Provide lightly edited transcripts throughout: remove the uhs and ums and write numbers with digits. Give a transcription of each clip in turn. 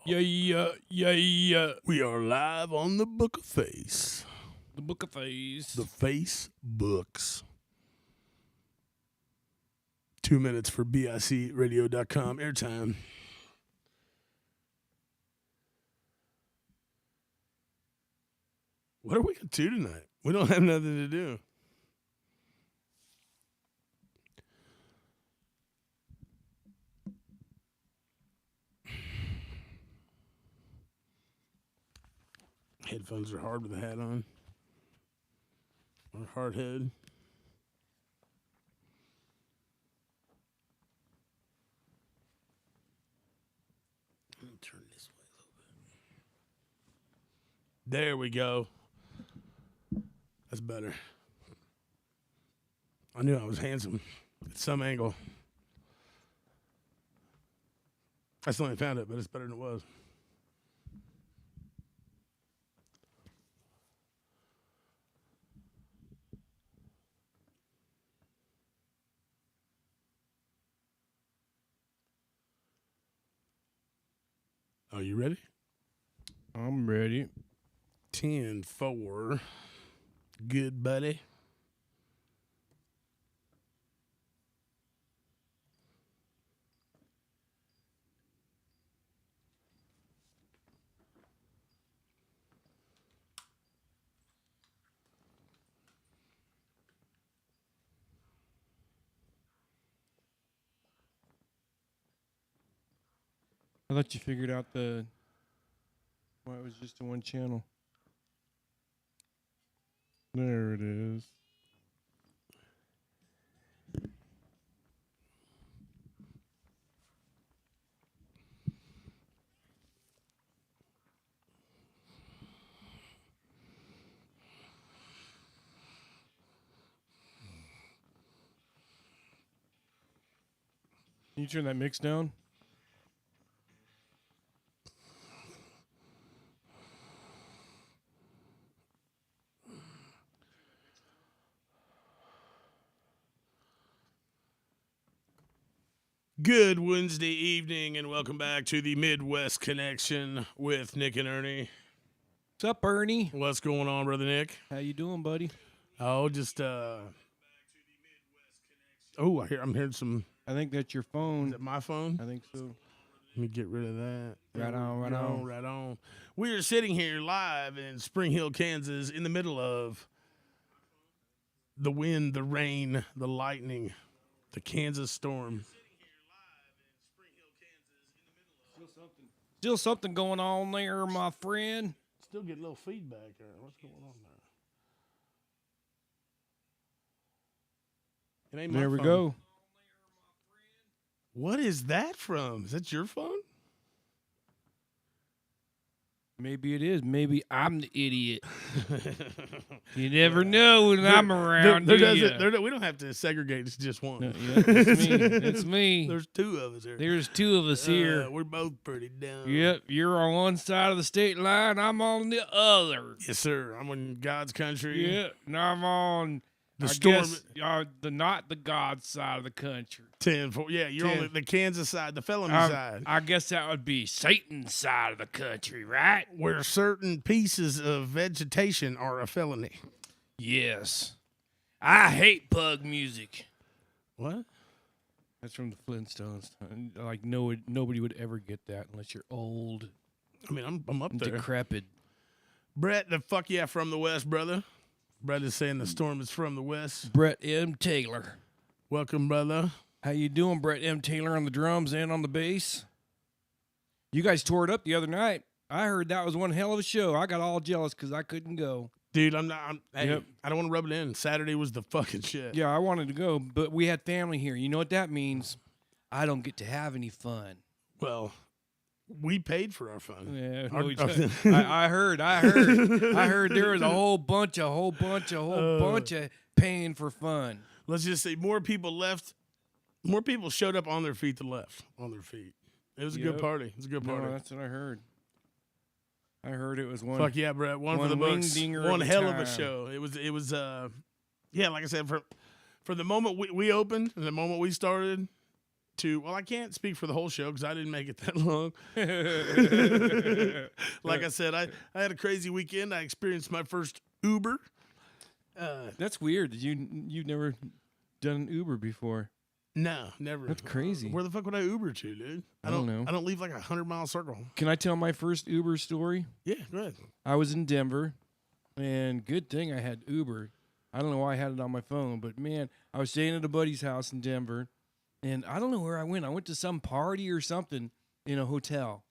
Yeah. We are live on the Book of Face. The Book of Face. The Face Books. 2 minutes for BICradio.com airtime. What are we going to do tonight? We don't have nothing to do. Headphones are hard with the hat on. Or hard head. Let me turn this way a little bit. There we go. That's better. I knew I was handsome at some angle. I still ain't found it, but it's better than it was. Are you ready? I'm ready. 10-4. Good, buddy. I thought you figured out why it was just a one channel. There it is. Can you turn that mix down? Good Wednesday evening, and welcome back to the Midwest Connection with Nick and Ernie. What's up, Ernie? What's going on, Brother Nick? How you doing, buddy? Oh, just, I'm hearing some. I think that's your phone. Is it my phone? I think so. Let me get rid of that. Right on. We are sitting here live in Spring Hill, Kansas, in the middle of the wind, the rain, the lightning, the Kansas storm. Still something going on there, my friend. Still get a little feedback there. What's going on there? It ain't my There we phone. go. What is that from? Is that your phone? Maybe it is. Maybe I'm the idiot. You never know when I'm around. We don't have to segregate. It's just one. No, yeah, it's me. It's me. There's two of us here. There's two of us here. We're both pretty dumb. Yep, you're on one side of the state line. I'm on the other. Yes, sir. I'm in God's country. Yeah, and I'm on the storm. Not the God side of the country. 10-4. Yeah, you're on the Kansas side, the felony side. I guess that would be Satan's side of the country, right? Where certain pieces of vegetation are a felony. Yes. I hate pug music. What? That's from the Flintstones. Like, nobody would ever get that unless you're old. I mean, I'm up there. Decrepit. Brett, the fuck yeah from the West, brother. Brett is saying the storm is from the West. Brett M. Taylor. Welcome, brother. How you doing, Brett M. Taylor, on the drums and on the bass? You guys tore it up the other night. I heard that was one hell of a show. I got all jealous because I couldn't go. Dude, I don't want to rub it in. Saturday was the fucking shit. Yeah, I wanted to go, but we had family here. You know what that means? I don't get to have any fun. Well, we paid for our fun. Yeah, I heard there was a whole bunch of paying for fun. Let's just say more people left. More people showed up on their feet than left on their feet. It was a good party. It was a good party. No, that's what I heard. I heard it was one. Fuck yeah, Brett. One for the books. One hell of a show. It was yeah, like I said, for the moment we opened and the moment we started, to, well, I can't speak for the whole show because I didn't make it that long. Like I said, I had a crazy weekend. I experienced my first Uber. That's weird. You've never done an Uber before. No, never. That's crazy. Where the fuck would I Uber to, dude? I don't know. I don't leave like a 100-mile circle. Can I tell my first Uber story? Yeah, go ahead. I was in Denver, and good thing I had Uber. I don't know why I had it on my phone, but man, I was staying at a buddy's house in Denver, and I don't know where I went. I went to some party or something in a hotel.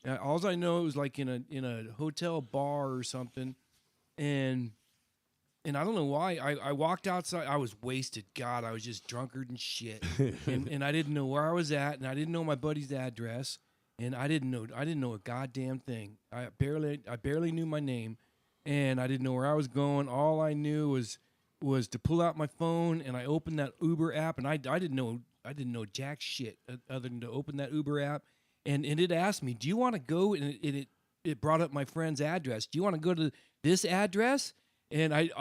All I know it was like in a hotel bar or something, and I don't know why. I walked outside. I was wasted. God, I was just drunkard and shit, and I didn't know where I was at, and I didn't know my buddy's address, and I didn't know a goddamn thing. I barely knew my name, and I didn't know where I was going. All I knew was to pull out my phone, and I opened that Uber app, and I didn't know jack shit other than to open that Uber app, and it asked me, "Do you want to go?" And it brought up my friend's address. "Do you want to go to this address?" And I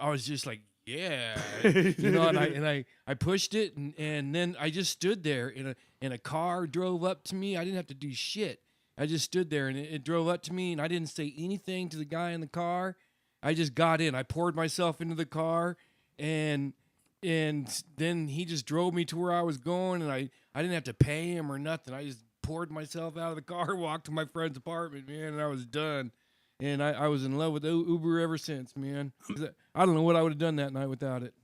was just like, yeah, and I pushed it, and then I just stood there, and a car drove up to me. I didn't have to do shit. I just stood there, and it drove up to me, and I didn't say anything to the guy in the car. I just got in. I poured myself into the car, and then he just drove me to where I was going, and I didn't have to pay him or nothing. I just poured myself out of the car, walked to my friend's apartment, man, and I was done. And I was in love with Uber ever since, man. I don't know what I would have done that night without it.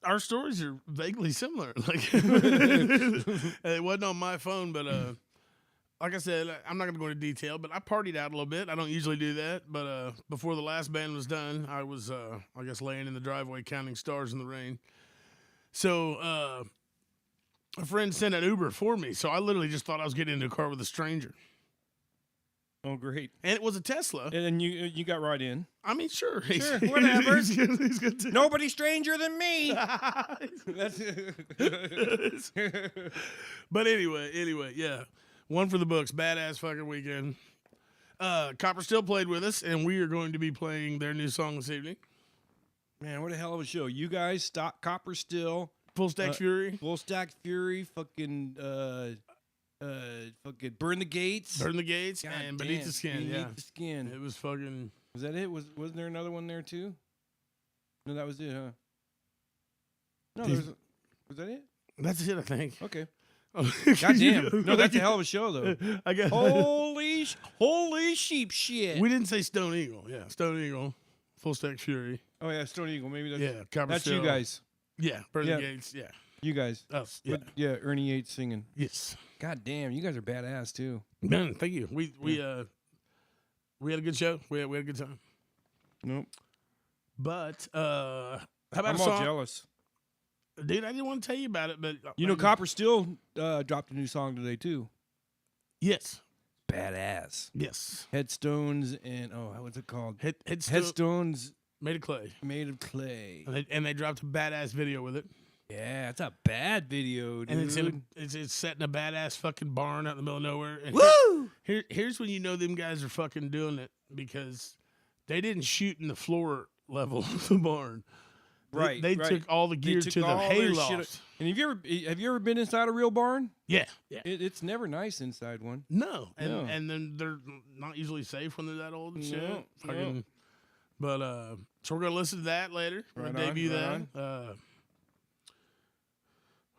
Our stories are vaguely similar. Like it wasn't on my phone, but like I said, I'm not going to go into detail, but I partied out a little bit. I don't usually do that, but before the last band was done, I was, I guess, laying in the driveway counting stars in the rain. So a friend sent an Uber for me, so I literally just thought I was getting into a car with a stranger. Oh, great. And it was a Tesla. And then you got right in. I mean, sure. Sure, whatever. He's good too. Nobody stranger than me. But anyway, yeah. One for the books. Badass fucking weekend. Copper Still played with us, and we are going to be playing their new song this evening. Man, what a hell of a show. You guys, Stop Copper Still. Full Stack Fury. Full Stack Fury, fucking Burn the Gates. Burn the Gates God and damn, Beneath the Skin. Beneath the Skin. It was fucking... Was that it? Wasn't there another one there too? No, that was it, huh? No, was that it? That's it, I think. Okay. Oh, God damn. No, that's a hell of a show, though. I guess. Holy sheep shit. We didn't say Stone Eagle. Yeah, Stone Eagle. Full Stack Fury. Oh, yeah, Stone Eagle. Maybe that's... Yeah, Copper that's Still. you guys. Yeah, Burn the Gates. Yeah. You guys. Us. Yeah. Yeah, Ernie Yates singing. Yes. God damn, you guys are badass, too. Man, thank you. We had a good show. We had a good time. Nope. But how about I'm a song? all jealous. Dude, I didn't want to tell you about it, but You know, Copper Still dropped a new song today, too. Yes. Badass. Yes. Headstones and, what's it called? Headstones Made of clay. Made of clay. And they dropped a badass video with it. Yeah, it's a bad video, dude. And it's set in a badass fucking barn out in the middle of nowhere. And Woo! Here's when you know them guys are fucking doing it, because they didn't shoot in the floor level of the barn. Right. They took all the gear to the hayloft. And have you ever been inside a real barn? Yeah. Yeah. It's never nice inside one. No. And then they're not usually safe when they're that old and shit. No. But so we're gonna listen to that later. We're gonna debut that.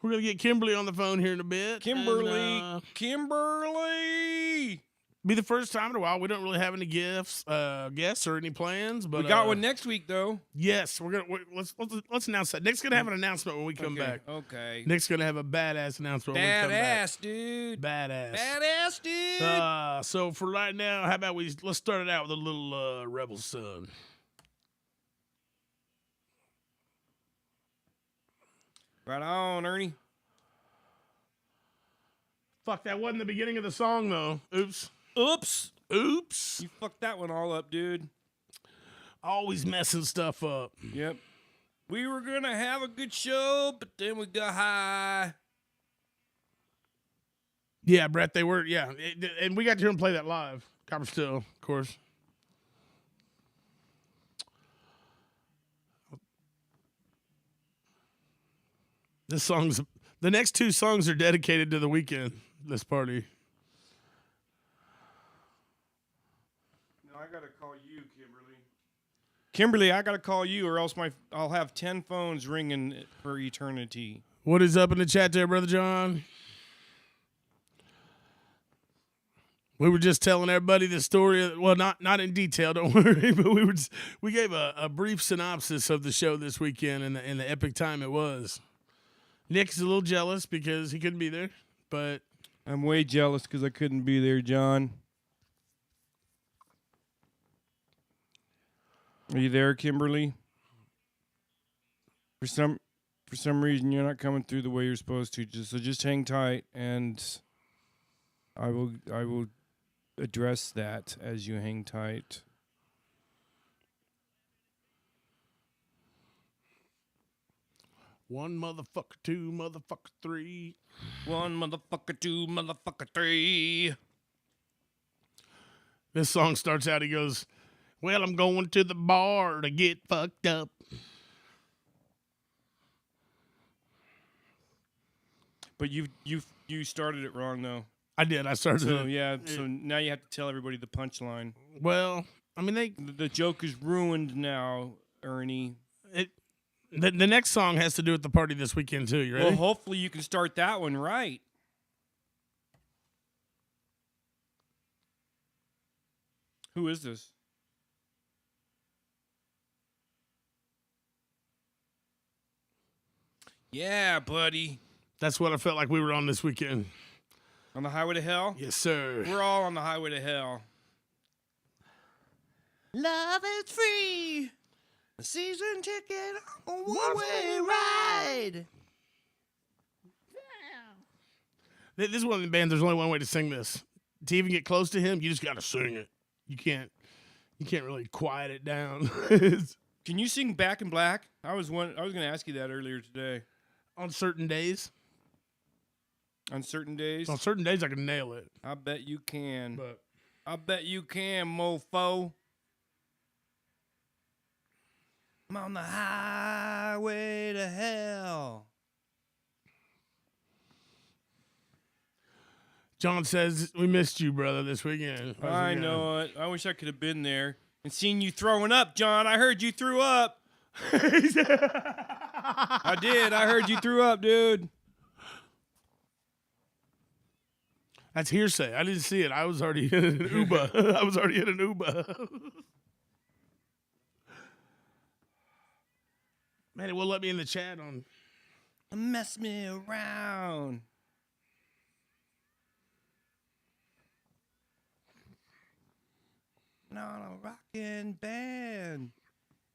We're gonna get Kimberly on the phone here in a bit. Kimberly. Be the first time in a while. We don't really have any guests or any plans, but we got one next week though. Yes, let's announce that. Nick's gonna have an announcement when we come back. Okay. Nick's gonna have a badass announcement when we come back. Badass, dude. Badass, dude. So for right now, how about let's start it out with a little Rebel Sun. Right on, Ernie. Fuck, that wasn't the beginning of the song though. Oops. You fucked that one all up, dude. Always messing stuff up. Yep. We were going to have a good show, but then we got high. Yeah, Brett, they were, yeah. And we got to hear them play that live. Copper Still, of course. This song's The next two songs are dedicated to the weekend. This party. No, I gotta call you, Kimberly. Kimberly, I gotta call you, or else I'll have 10 phones ringing for eternity. What is up in the chat there, Brother John? We were just telling everybody the story. Well, not in detail, don't worry, but we gave a brief synopsis of the show this weekend and the epic time it was. Nick's a little jealous because he couldn't be there, but I'm way jealous because I couldn't be there, John. Are you there, Kimberly? For some reason, you're not coming through the way you're supposed to. Just hang tight, and I will address that as you hang tight. One motherfucker, two motherfucker, three. One motherfucker, two motherfucker, three. This song starts out, he goes, well, I'm going to the bar to get fucked up. But you started it wrong, though. I did. I started So, it. yeah, so now you have to tell everybody the punchline. Well, I mean, The joke is ruined now, Ernie. The next song has to do with the party this weekend, too. You ready? Well, hopefully you can start that one right. Who is this? Yeah, buddy. That's what I felt like we were on this weekend. On the highway to hell? Yes, sir. We're all on the highway to hell. Love is free. A season ticket on a one-way ride. This is one of the bands, there's only one way to sing this. To even get close to him, you just got to sing it. You can't really quiet it down. Can you sing Back in Black? I was going to ask you that earlier today. On certain days. On certain days? On certain days, I can nail it. I bet you can. But I bet you can, mofo. I'm on the highway to hell. John says, we missed you, brother, this weekend. I know it. I wish I could have been there and seen you throwing up, John. I heard you threw up. I did. I heard you threw up, dude. That's hearsay. I didn't see it. I was already in an Uber. I was already in an Uber. Man, it won't let me in the chat on. Mess me around. On a rockin' band.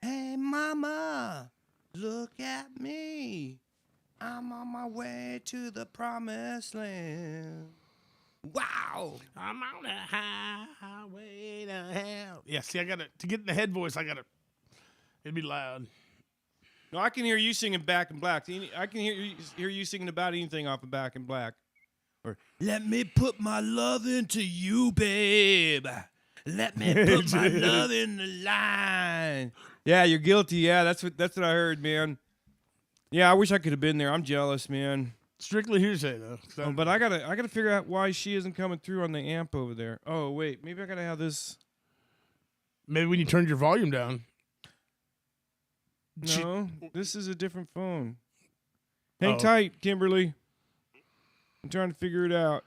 Hey, mama, look at me. I'm on my way to the promised land. Wow. I'm on the highway to hell. Yeah, see, to get in the head voice, it'd be loud. No, I can hear you singing Back in Black. I can hear you singing about anything off of Back in Black. Or, let me put my love into you, babe. Let me put my love in the line. Yeah, you're guilty. Yeah, that's what I heard, man. Yeah, I wish I could have been there. I'm jealous, man. Strictly hearsay, though. Oh, but I gotta figure out why she isn't coming through on the amp over there. Oh, wait, maybe I gotta have this. Maybe when you turned your volume down. No, this is a different phone. Hang tight, Kimberly. I'm trying to figure it out.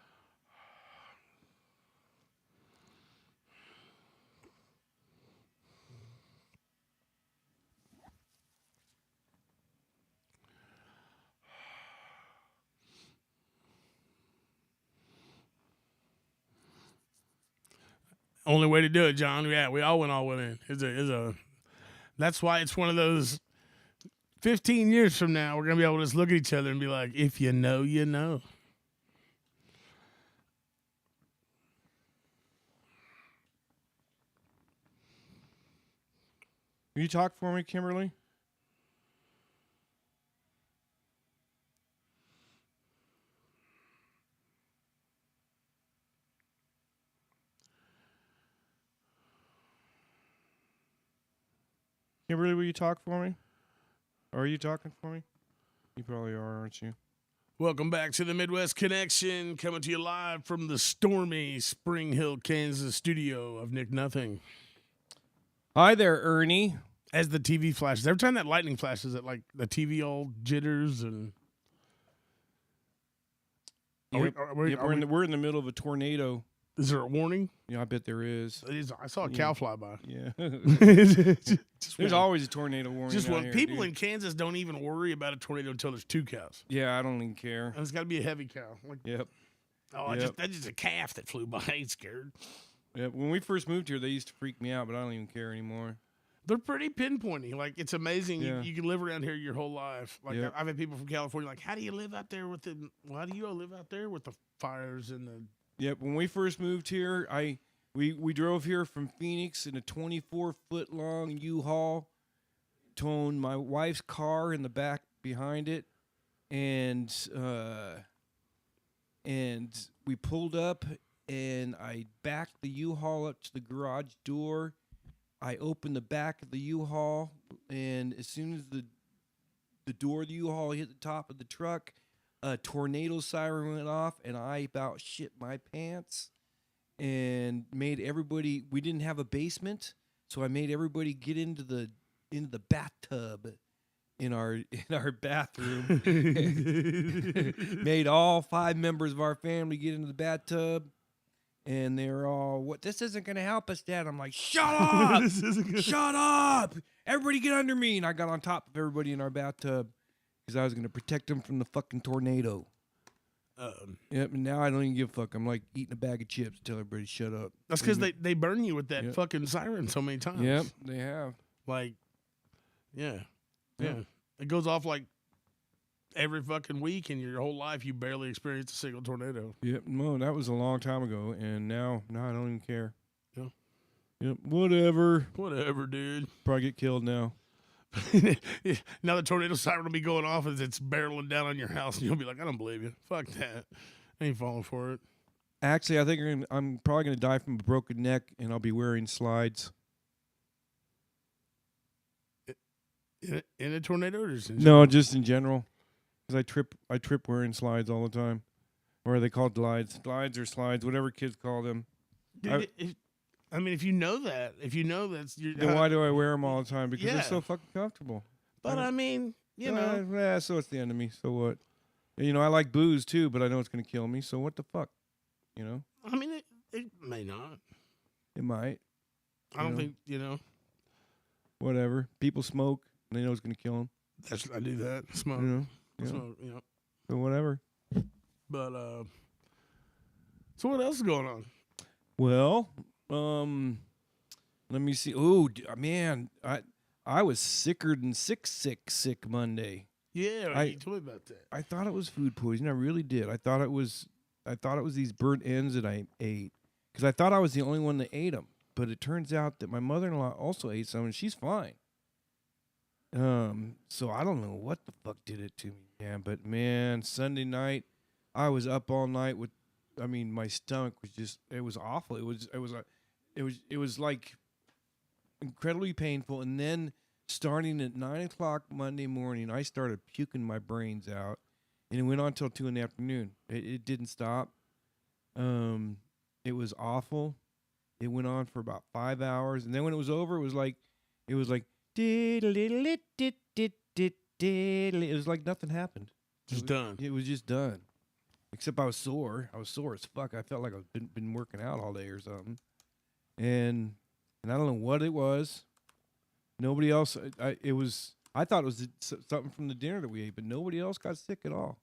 Only way to do it, John. Yeah, we all went in. That's why it's one of those 15 years from now, we're going to be able to just look at each other and be like, if you know, you know. Will you talk for me, Kimberly? Kimberly, will you talk for me? Or are you talking for me? You probably are, aren't you? Welcome back to the Midwest Connection, coming to you live from the stormy Spring Hill, Kansas studio of Nick Nothing. Hi there, Ernie. As the TV flashes, every time that lightning flashes, it like the TV all jitters and. Yep. We're in the middle of a tornado. Is there a warning? Yeah, I bet there is. It is. I saw a cow fly by. Yeah. Just There's one. always a tornado warning. Just out one. here, People dude. in Kansas don't even worry about a tornado until there's 2 cows. Yeah, I don't even care. And it's got to be a heavy cow. Like, Yep. oh, Yep. that's just a calf that flew by. I ain't scared. Yeah, when we first moved here, they used to freak me out, but I don't even care anymore. They're pretty pinpointy. Like, it's amazing. Yeah. You can live around here your whole life. Like, Yep. I've had people from California like, how do you live out there with the? Why do you all live out there with the fires and the? Yep. When we first moved here, we drove here from Phoenix in a 24-foot long U-Haul, towing my wife's car in the back behind it, and we pulled up, and I backed the U-Haul up to the garage door. I opened the back of the U-Haul, and as soon as the door of the U-Haul hit the top of the truck, a tornado siren went off, and I about shit my pants and made everybody. We didn't have a basement, so I made everybody get into the bathtub in our bathroom. Made all 5 members of our family get into the bathtub. And they're all, "What? This isn't going to help us, Dad." I'm like, "Shut up! Shut up! Everybody get under me!" And I got on top of everybody in our bathtub because I was going to protect them from the fucking tornado. Yep. And now I don't even give a fuck. I'm like eating a bag of chips. Tell everybody shut up. That's because they burn you with that Yep. fucking siren so many times. Yep, they have. Like, yeah. Yep. It goes off like every fucking week, and your whole life you barely experience a single tornado. Yep. No, that was a long time ago, and now I don't even care. Yeah. Yep. Whatever. Whatever, dude. Probably get killed now. Now the tornado siren will be going off as it's barreling down on your house, and you'll be like, I don't believe you. Fuck that. I ain't falling for it. Actually, I think I'm probably going to die from a broken neck, and I'll be wearing slides. In a tornado or just in No, general? just in general. Because I trip wearing slides all the time. Or are they called glides? Glides or slides, whatever kids call them. Dude, I mean, if you know that's your. Then why do I wear them all the time? Because Yeah. they're so fucking comfortable. But I mean, you know. So it's the end of me. So what? You know, I like booze too, but I know it's going to kill me. So what the fuck? You know? I mean, it may not. It might. I don't know. think, you know. Whatever. People smoke, and they know it's going to kill them. I do that. Smoke. You know? Yeah. Smoke, you know. So whatever. But, so what else is going on? Well, let me see. Oh, man, I was sicker than sick Monday. Yeah, you told me about that. I thought it was food poisoning. I really did. I thought it was these burnt ends that I ate because I thought I was the only one that ate them. But it turns out that my mother-in-law also ate some, and she's fine. So I don't know what the fuck did it to me, man. But man, Sunday night, I was up all night with. I mean, my stomach was just—it was awful. It was like incredibly painful. And then starting at 9:00 Monday morning, I started puking my brains out, and it went on till 2 p.m. It didn't stop. It was awful. It went on for about 5 hours, and then when it was over, it was like it was like nothing happened. Just done. It was just done. Except I was sore. I was sore as fuck. I felt like I've been working out all day or something. And I don't know what it was. Nobody else. I thought it was something from the dinner that we ate, but nobody else got sick at all.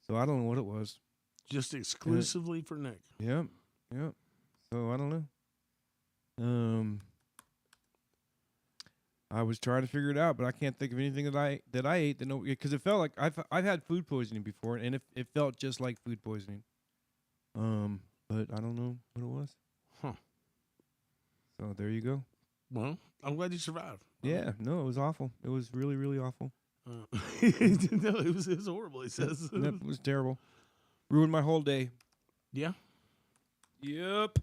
So I don't know what it was. Just exclusively for Nick. Yep. So I don't know. I was trying to figure it out, but I can't think of anything that I ate that because it felt like I've had food poisoning before, and it felt just like food poisoning. But I don't know what it was. Huh. So there you go. Well, I'm glad you survived. Yeah, no, it was awful. It was really, really awful. No, it was horrible. He says. Yep, it was terrible. Ruined my whole day. Yeah. Yep.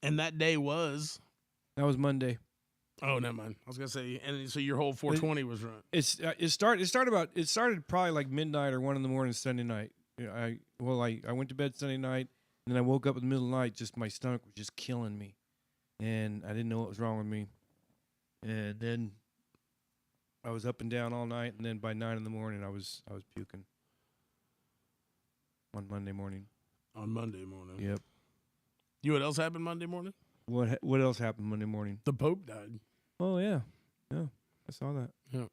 And that day was. That was Monday. Oh, never mind. I was gonna say, and so your whole 420 was run. It started probably like midnight or 1 a.m. Sunday night. I went to bed Sunday night, and then I woke up in the middle of the night. Just my stomach was just killing me, and I didn't know what was wrong with me. And then I was up and down all night, and then by 9 a.m. I was puking on Monday morning. On Monday morning. Yep. You know what else happened Monday morning? What else happened Monday morning? The Pope died. Oh yeah, I saw that. Yeah.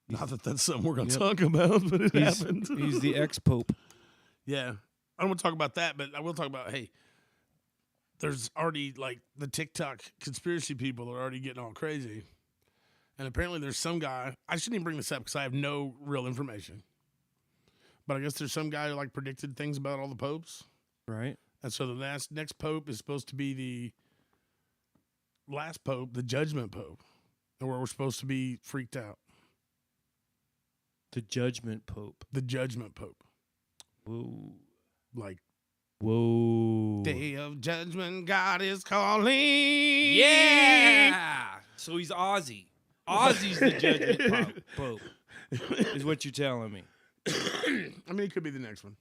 Not that that's something we're going to talk about, but it happened. He's the ex-pope. Yeah. I don't want to talk about that, but I will talk about, hey, there's already, like, the TikTok conspiracy people are already getting all crazy. And apparently there's some guy, I shouldn't even bring this up because I have no real information. But I guess there's some guy who, like, predicted things about all the popes. Right. And so the next pope is supposed to be the last pope, the judgment pope, and where we're supposed to be freaked out. The judgment pope. The judgment pope. Whoa. Like, whoa. Day of judgment, God is calling. Yeah. So he's Ozzy. Ozzy's the judgment pope. Is what you're telling me. I mean, it could be the next one.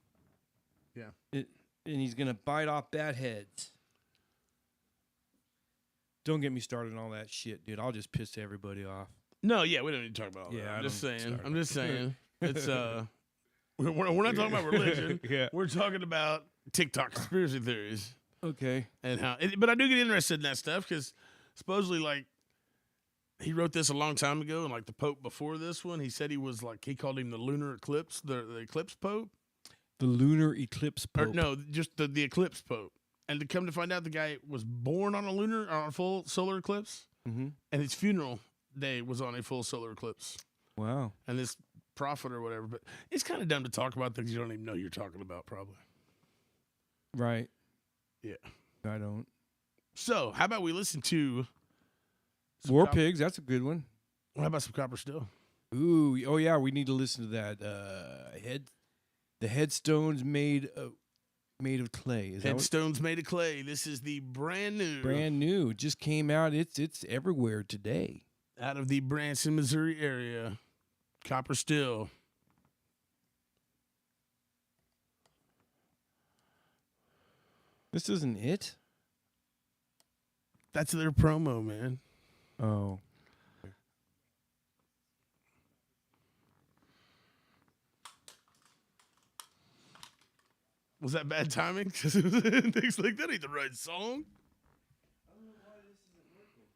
Yeah. And he's going to bite off bad heads. Don't get me started on all that shit, dude. I'll just piss everybody off. No, yeah, we don't need to talk about all that. I'm just saying. It's, we're not talking about religion. Yeah. We're talking about TikTok conspiracy theories. Okay. And but I do get interested in that stuff because supposedly, like, he wrote this a long time ago, and, like, the Pope before this one, he said he was, like, he called him the lunar eclipse, the eclipse Pope. The lunar eclipse pope. Or, no, just the eclipse Pope. And to come to find out, the guy was born on a full solar eclipse, and his funeral day was on a full solar eclipse. Wow. And this prophet or whatever, but it's kind of dumb to talk about things you don't even know you're talking about, probably. Right. Yeah. I don't. So, how about we listen to War Pigs? That's a good one. How about some Copper Still? Ooh. Oh, yeah. We need to listen to that. The headstones made of clay. Headstones made of clay. This is the brand new. It just came out. It's everywhere today. Out of the Branson, Missouri area. Copper Still. This isn't it? That's their promo, man. Oh. Was that bad timing? Because Nick's like, that ain't the right song. I don't know why this isn't working.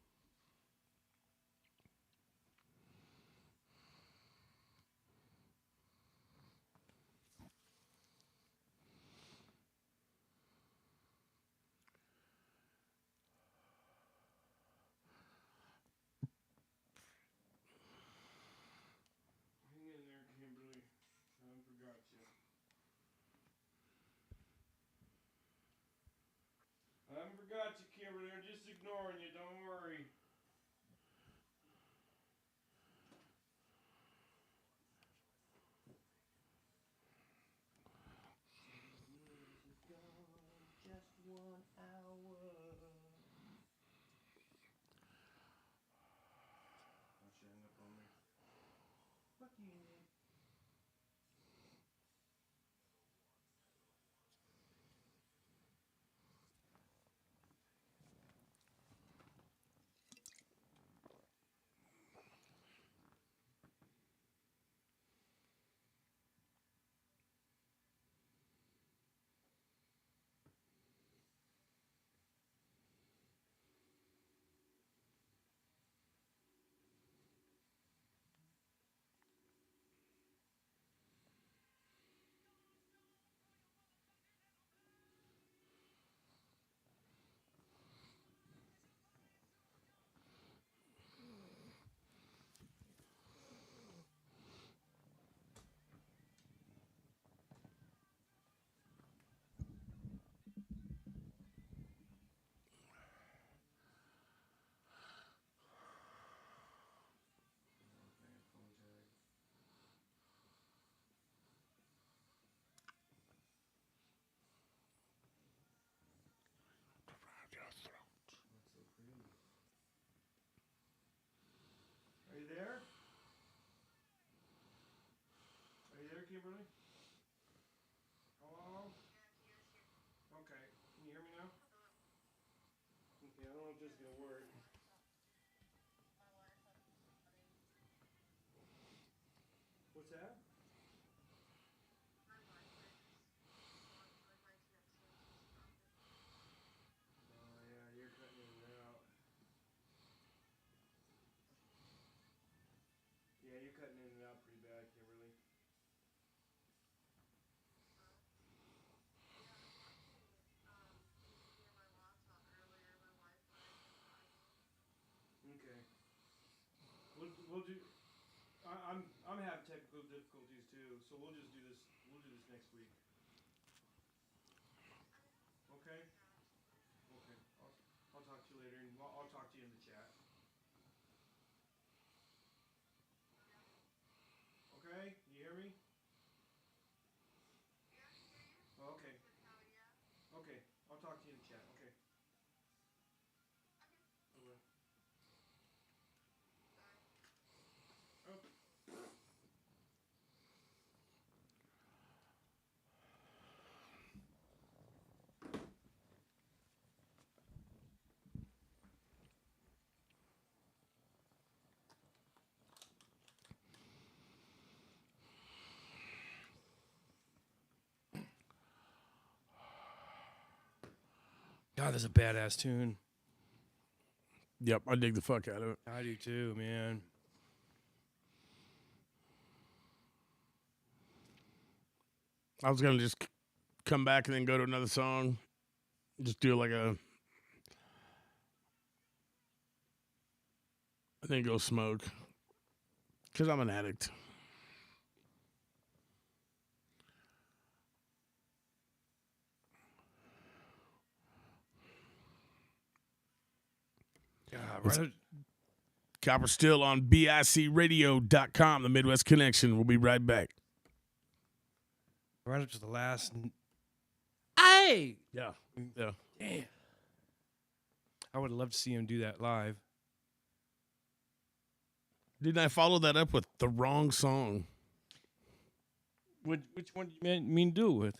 Hang in there, Kimberly. I forgot you. I haven't forgot you, Kimberly. I'm just ignoring you. Don't worry. Just 1 hour. Don't you hang up on me. Fuck you, Nick. you there? Are you there, Kimberly? Hello? Okay. Can you hear me now? Okay, I don't know if this is going to work. What's that? Oh, yeah, you're cutting in and out. Yeah, you're cutting in and out pretty bad, Kimberly. Okay. We'll do. I'm having technical difficulties too, so we'll just do this. We'll do this next week. Okay. Okay. I'll talk to you later, and I'll talk to you in the chat. Okay. You hear me? Oh, okay. Okay. I'll talk to you in the chat. Okay. Okay. Oh. God, that's a badass tune. Yep, I dig the fuck out of it. I do too, man. I was gonna just come back and then go to another song. Just do like a. And then go smoke. Because I'm an addict. Yeah, right. Copper Still on bicradio.com, the Midwest Connection. We'll be right back. Right up to the last. Hey! Yeah. Damn. I would love to see him do that live. Didn't I follow that up with the wrong song? Which one do you mean do it with?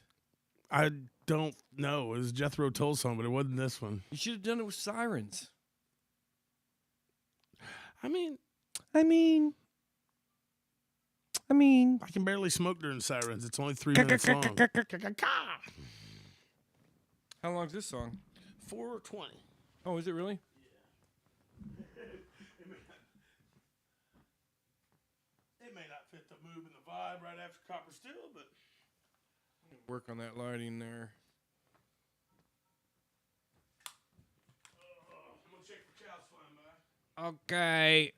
I don't know. It was Jethro Tull song, but it wasn't this one. You should have done it with Sirens. I mean, I I can barely smoke during Sirens. It's only 3 minutes long. How long's this song? 4:20. Oh, is it really? It may not fit the mood and the vibe right after Copper Still, but Work on that lighting there. I'm gonna check for cows flying by. Okay.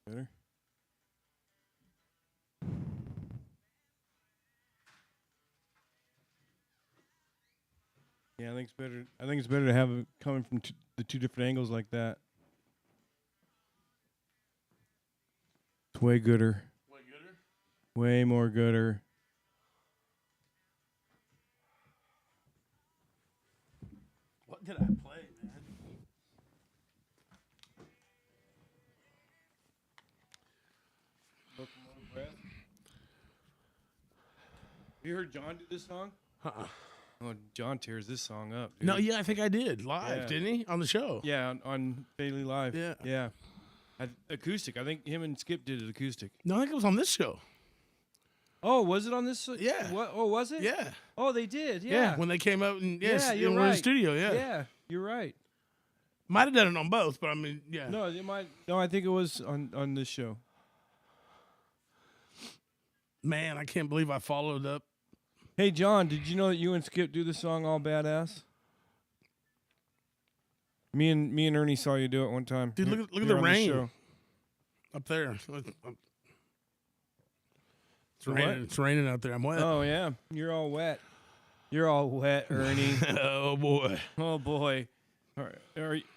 Better. Yeah, I think it's better. I think it's better to have it coming from the two different angles like that. It's way gooder. Way gooder? Way more gooder. What did I play, man? You heard John do this song? Uh-uh. Oh, John tears this song up. Dude. No, yeah, I think I did live, Yeah. didn't he, on the show? Yeah, on Bailey Live. Yeah. Yeah. Acoustic. I think him and Skip did it acoustic. No, I think it was on this show. Oh, was it on this? Yeah. What? Oh, was it? Yeah. Oh, they did. Yeah, Yeah. when they came out and Yeah, you're we're in the right. studio, yeah. Yeah, you're right. Might have done it on both, but I mean, yeah. No, it might. No, I think it was on this show. Man, I can't believe I followed up. Hey, John, did you know that you and Skip do the song "All Badass"? Me and Ernie saw you do it one time. Dude, Here- look at here the on this rain. show. Up there. It's The raining. what? It's raining out there. I'm wet. Oh yeah, you're all wet. You're all wet, Ernie. Oh boy. Oh boy.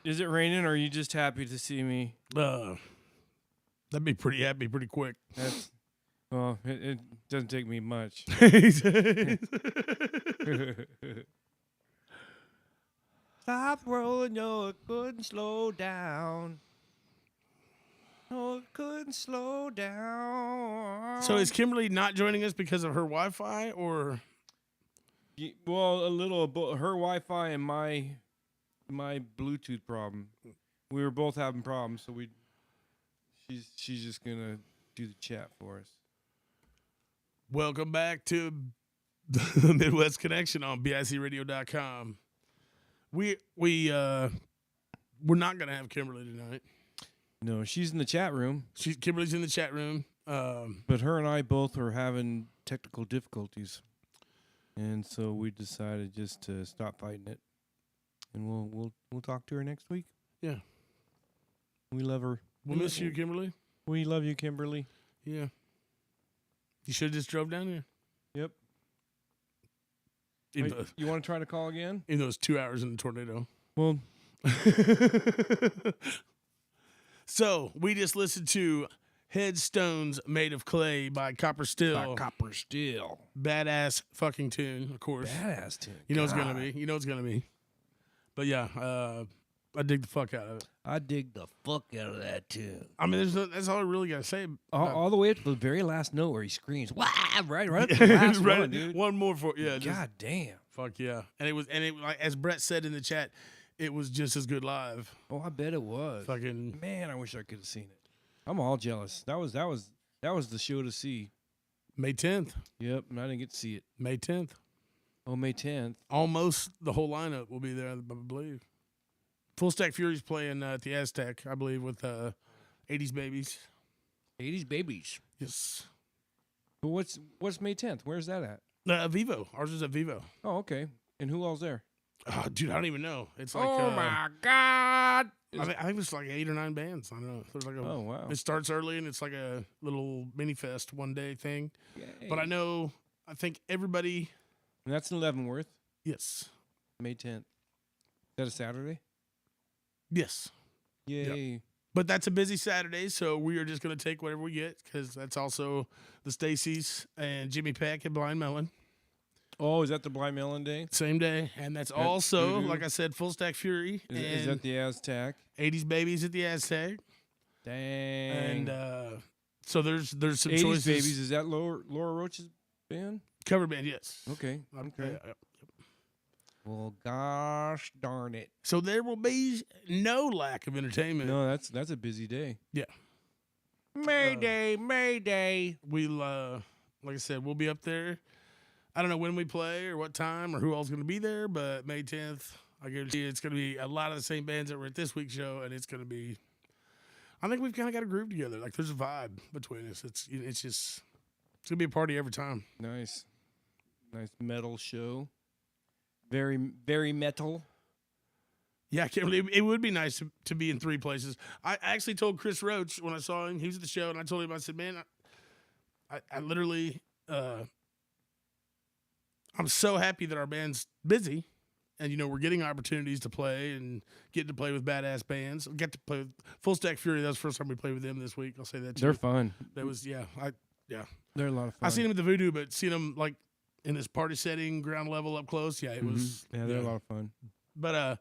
Is it raining, or are you just happy to see me? That'd be pretty happy pretty quick. That's well, it doesn't take me much. Stop rolling, no, it couldn't slow down. No, it couldn't slow down. So is Kimberly not joining us because of her Wi-Fi, or Well, a little her Wi-Fi and my Bluetooth problem. We were both having problems, so she's just gonna do the chat for us. welcome back to the Midwest Connection on bicradio.com. We're not gonna have Kimberly tonight. No, she's in the chat room, Kimberly's in the chat room. but her and I both are having technical difficulties, and so we decided just to stop fighting it, and we'll talk to her next week. Yeah. We love her. We'll miss you, Kimberly. We love you, Kimberly. Yeah. You should have just drove down here. Yep. Even Wait, you want to try to call again? though it's 2 hours in the tornado. Well, So we just listened to Headstones Made of Clay by Copper Still. Copper Steel. Badass fucking tune, of course. Badass tune. You know it's gonna be. You know it's gonna be. But yeah, I dig the fuck out of it. I dig the fuck out of that tune. I mean, that's all I really gotta say. All the way up to the very last note where he screams, "Wah!" Right up to the last Right, one, dude. one more for just- God damn. fuck yeah. And it like as Brett said in the chat, it was just as good live. Oh, I bet it was. Fucking Man, I wish I could have seen it. I'm all jealous. That was the show to see. May 10th. Yep, and I didn't get to see it. May 10th. Oh, May 10th. Almost the whole lineup will be there, I believe. Full Stack Fury's playing at the Aztec, I believe, with 80s Babies. 80s Babies. Yes. But what's May 10th? Where's that at? Vivo. Ours is at Vivo. Oh, okay. And who all's there? Oh, dude, I don't even know. It's like God. I think it's like 8 or 9 bands. I don't know. There's like a, Oh, wow. It starts early and it's like a little mini fest one day thing. Yay. But I think everybody. And that's in Leavenworth, Yes. May 10th. Is that a Saturday? Yes. Yay. But that's a busy Saturday, so we are just going to take whatever we get because that's also the Stacy's and Jimmy Peck and Blind Melon. Oh, is that the Blind Melon Day? Same day. And that's also, doo-doo. like I said, Full Stack Fury. Is that the Aztec? 80s Babies at the Aztec. Dang. And so there's some 80s choices. Babies, is that Laura Roach's band? Cover band, yes. Okay. Okay. Yeah. Well, gosh darn it. So there will be no lack of entertainment. No, that's a busy day. Yeah. Mayday, Mayday. We'll, like I said, we'll be up there. I don't know when we play or what time or who all's going to be there, but May 10th, I guarantee it's going to be a lot of the same bands that were at this week's show, and it's going to be. I think we've kind of got a groove together. Like there's a vibe between us. It's going to be a party every time. Nice metal show. Very, very metal. Yeah, I can't believe it would be nice to be in 3 places. I actually told Chris Roach when I saw him, he was at the show, and I told him, I said, man, I literally, I'm so happy that our band's busy, and, we're getting opportunities to play and getting to play with badass bands. We get to play with Full Stack Fury. That was the first time we played with them this week. I'll say that too. They're fun. That was, yeah. They're a lot of fun. I seen them at the Voodoo, but seeing them, like, in this party setting, ground level up close, yeah, it was. Yeah, they're a lot of fun. But,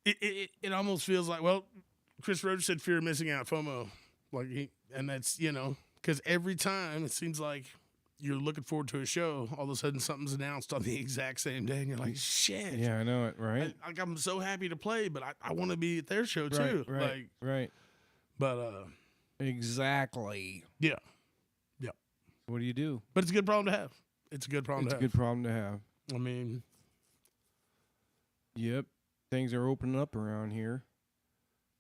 it almost feels like, well, Chris Roach said fear of missing out, FOMO, and that's because every time it seems like you're looking forward to a show, all of a sudden something's announced on the exact same day, and you're like, shit. Yeah, I know it, right? I'm so happy to play, but I want to be at their show too. Right. But Exactly. yeah. What do you do? But it's a good problem to have. It's a good problem to have. It's a good problem to have. I mean, yep. Things are opening up around here.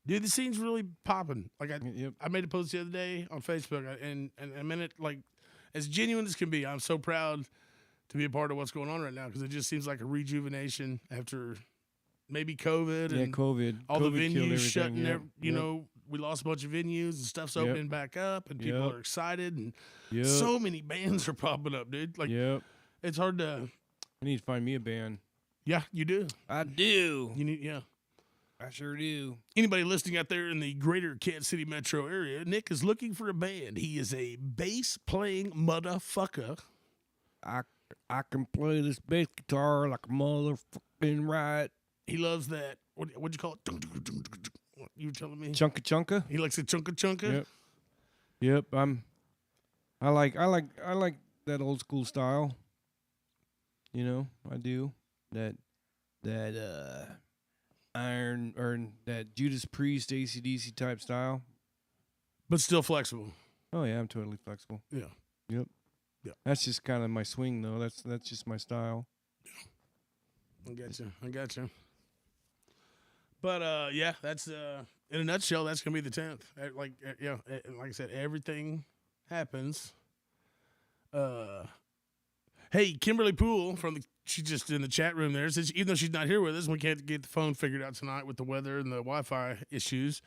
dude, the scene's really popping. Like Yep. I made a post the other day on Facebook, and I meant it like as genuine as can be. I'm so proud to be a part of what's going on right now because it just seems like a rejuvenation after maybe COVID and COVID. all COVID the killed venues everything. shutting. Yep. You know, we lost a bunch of venues and stuff's Yep. opening back up, and people Yep. are excited, and Yep. so many bands are popping up, dude. Like, Yep. it's hard to. I need to find me a band. Yeah, you do. I do. You need, yeah. I sure do. Anybody listening out there in the greater Kansas City metro area, Nick is looking for a band. He is a bass playing motherfucker. I can play this bass guitar like a motherfucking right. He loves that. What'd you call it? What you were telling me? Chunka chunka. He likes a chunka. Yep. Yep. I like that old school style. You know, I do. That Iron or that Judas Priest AC/DC type style. But still flexible. Oh yeah, I'm totally flexible. Yeah. Yep. Yeah. That's just kind of my swing though. That's just my style. I got you. But yeah, that's in a nutshell. That's gonna be the 10th. Like I said, everything happens. Hey, Kimberly Poole she's just in the chat room there. Says even though she's not here with us, we can't get the phone figured out tonight with the weather and the Wi-Fi issues.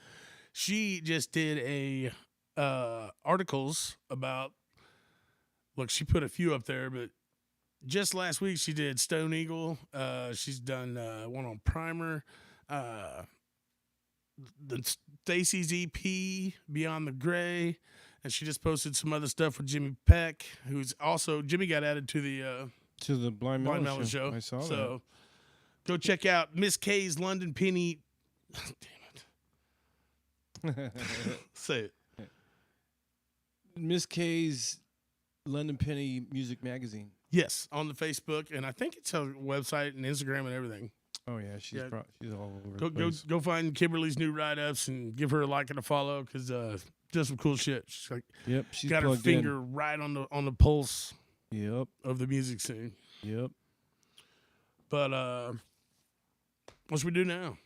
She just did a articles about. Look, she put a few up there, but just last week she did Stone Eagle. She's done one on Primer. The Stacy's EP, Beyond the Gray, and she just posted some other stuff with Jimmy Peck, who's also Jimmy got added to the Blind Melon show. I saw so go check out Miss K's London Penny. Damn it! Say it. Miss K's London Penny Music Magazine. Yes, on the Facebook, and I think it's her website and Instagram and everything. Oh yeah, she's all over the place. Go find Kimberly's new write-ups and give her a like and a follow because does some cool shit. She's like, yep, she's got her finger right on the pulse. Yep, of the music scene. Yep. But what should we do now?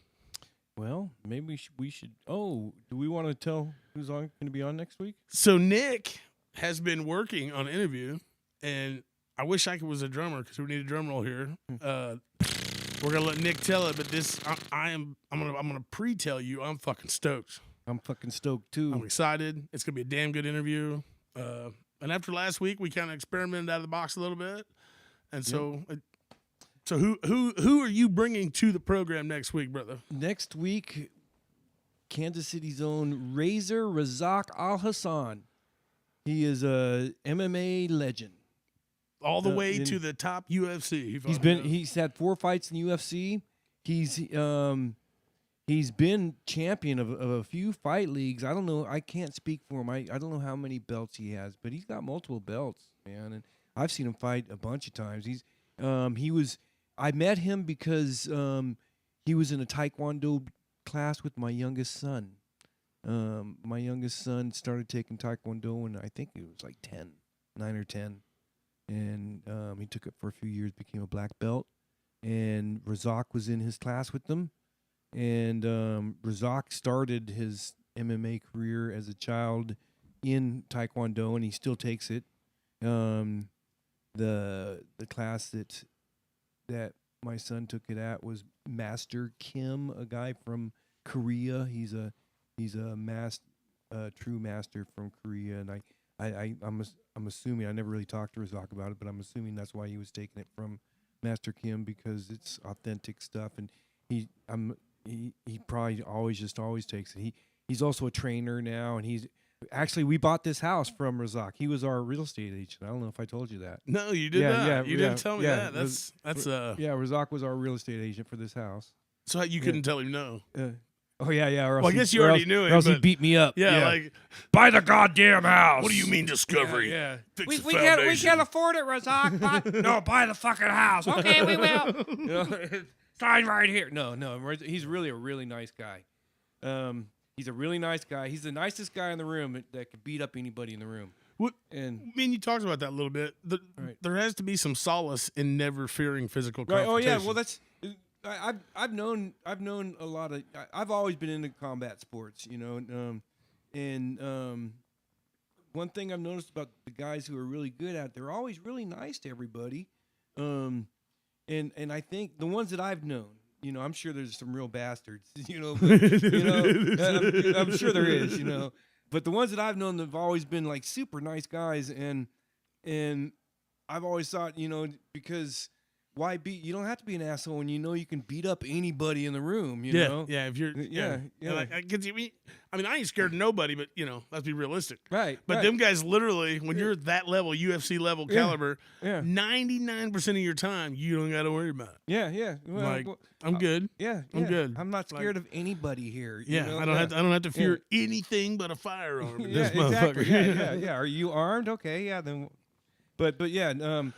Well, maybe we should. Oh, do we want to tell who's going to be on next week? So Nick has been working on an interview, and I wish I was a drummer because we need a drum roll here. We're gonna let Nick tell it, but this I'm gonna pre-tell you. I'm fucking stoked. I'm fucking stoked too. I'm excited. It's gonna be a damn good interview. And after last week, we kind of experimented out of the box a little bit, and so. Yep. So who are you bringing to the program next week, brother? Next week, Kansas City's own Razak Al Hassan. He is a MMA legend. All the way to the top UFC. He's had 4 fights in the UFC. He's been champion of a few fight leagues. I don't know. I can't speak for him. I don't know how many belts he has, but he's got multiple belts, man. And I've seen him fight a bunch of times. I met him because he was in a Taekwondo class with my youngest son. My youngest son started taking Taekwondo when I think he was like 9 or 10. And he took it for a few years, became a black belt. And Razak was in his class with them. And Razak started his MMA career as a child in Taekwondo, and he still takes it. The class that my son took it at was Master Kim, a guy from Korea. He's a true master from Korea, and I'm assuming, I never really talked to Razak about it, but I'm assuming that's why he was taking it from Master Kim, because it's authentic stuff, and he probably always takes it. He's also a trainer now, and actually, we bought this house from Razak. He was our real estate agent. I don't know if I told you that. No, you did not. Yeah, you didn't tell me that. That's Razak was our real estate agent for this house. So you couldn't tell him no. Oh yeah, yeah. Or else Well, I guess you already knew Or it, else he but- beat me up. Yeah, like, buy the goddamn house. what do you mean discovery? Yeah. Fix We the can't foundation. afford it, Razak. No, buy the fucking house. Okay, we will. You know, sign right here. No, he's really a really nice guy. He's a really nice guy. He's the nicest guy in the room that could beat up anybody in the room. What, And I mean, you talked about that a little bit. Right. There has to be some solace in never fearing physical right. confrontation. Oh yeah. Well, that's. I've known a lot of. I've always been into combat sports. You know. One thing I've noticed about the guys who are really good at it, they're always really nice to everybody. And I think the ones that I've known, you know, I'm sure there's some real bastards, you know, but, you know, I'm sure there is, you know, but the ones that I've known have always been like super nice guys. And I've always thought, you know, because you don't have to be an asshole when you know you can beat up anybody in the room, you know? Yeah, if you're, Yeah. Like, I mean, I ain't scared of nobody, but, you know, let's be realistic. Right. But right. them guys literally, when you're that level, UFC level caliber, Yeah. 99% of your time, you don't got to worry about it. Yeah. Well, Like, I'm good. yeah. I'm good. I'm not scared of anybody here. you Yeah, know? I don't have to fear anything but a firearm. in Yeah, this motherfucker. exactly. Yeah. Are you armed? Okay, yeah. Then, but yeah.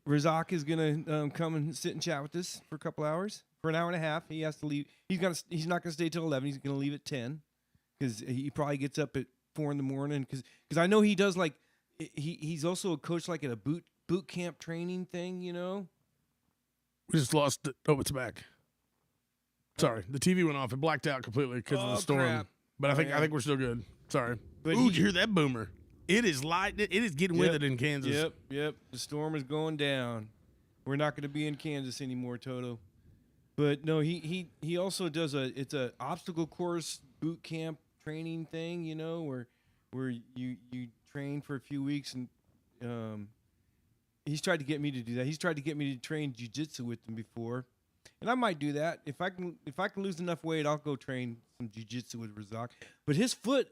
Razak is gonna come and sit and chat with us for a couple hours, for an hour and a half. He has to leave. He's not gonna stay till 11. He's gonna leave at 10 because he probably gets up at 4 in the morning. Because I know he does like he's also a coach like at a boot camp training thing. You know. We just lost it. Oh, it's back. Sorry, the TV went off. It blacked out completely because of the storm. Crap. But I think yeah. we're still good. Sorry. But Ooh, did you hear that boomer? It is light. It is getting with it in Kansas. Yep. The storm is going down. We're not going to be in Kansas anymore, Toto. But no, he also does it's a obstacle course boot camp training thing, you know, where you train for a few weeks, and he's tried to get me to do that. He's tried to get me to train jiu-jitsu with him before, and I might do that if I can lose enough weight. I'll go train some jiu-jitsu with Razak. But his foot.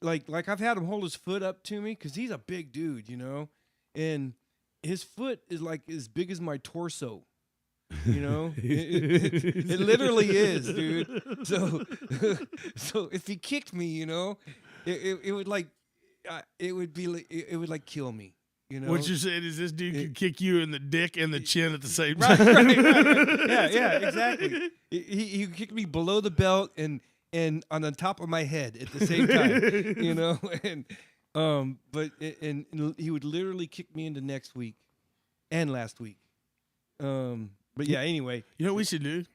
Like I've had him hold his foot up to me because he's a big dude, you know, and his foot is like as big as my torso, you know. It literally is, dude. So if he kicked me, you know, it would like it would like kill me, you know. What you're saying is this dude can kick you in the dick and the chin at the same time. Right. Yeah, exactly. He kicked me below the belt and on the top of my head at the same time, you know, and he would literally kick me into next week and last week. But yeah, anyway, You know what we should do?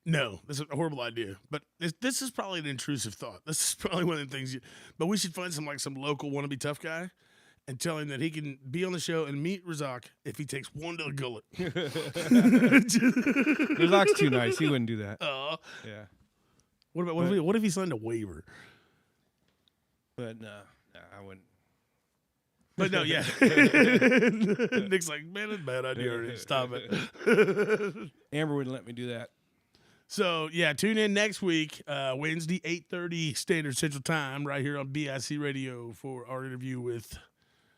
No, this is a horrible idea. But this is probably an intrusive thought. This is probably one of the things. But we should find some local wannabe tough guy and tell him that he can be on the show and meet Razak if he takes one to the gullet. Razak's too nice. He wouldn't do that. Yeah. What if he signed a waiver? But no, I wouldn't. But no, yeah. Nick's like, man, it's a bad idea already. Stop it. Amber wouldn't let me do that. So, yeah, tune in next week, Wednesday, 8:30 Standard Central Time, right here on BIC Radio for our interview with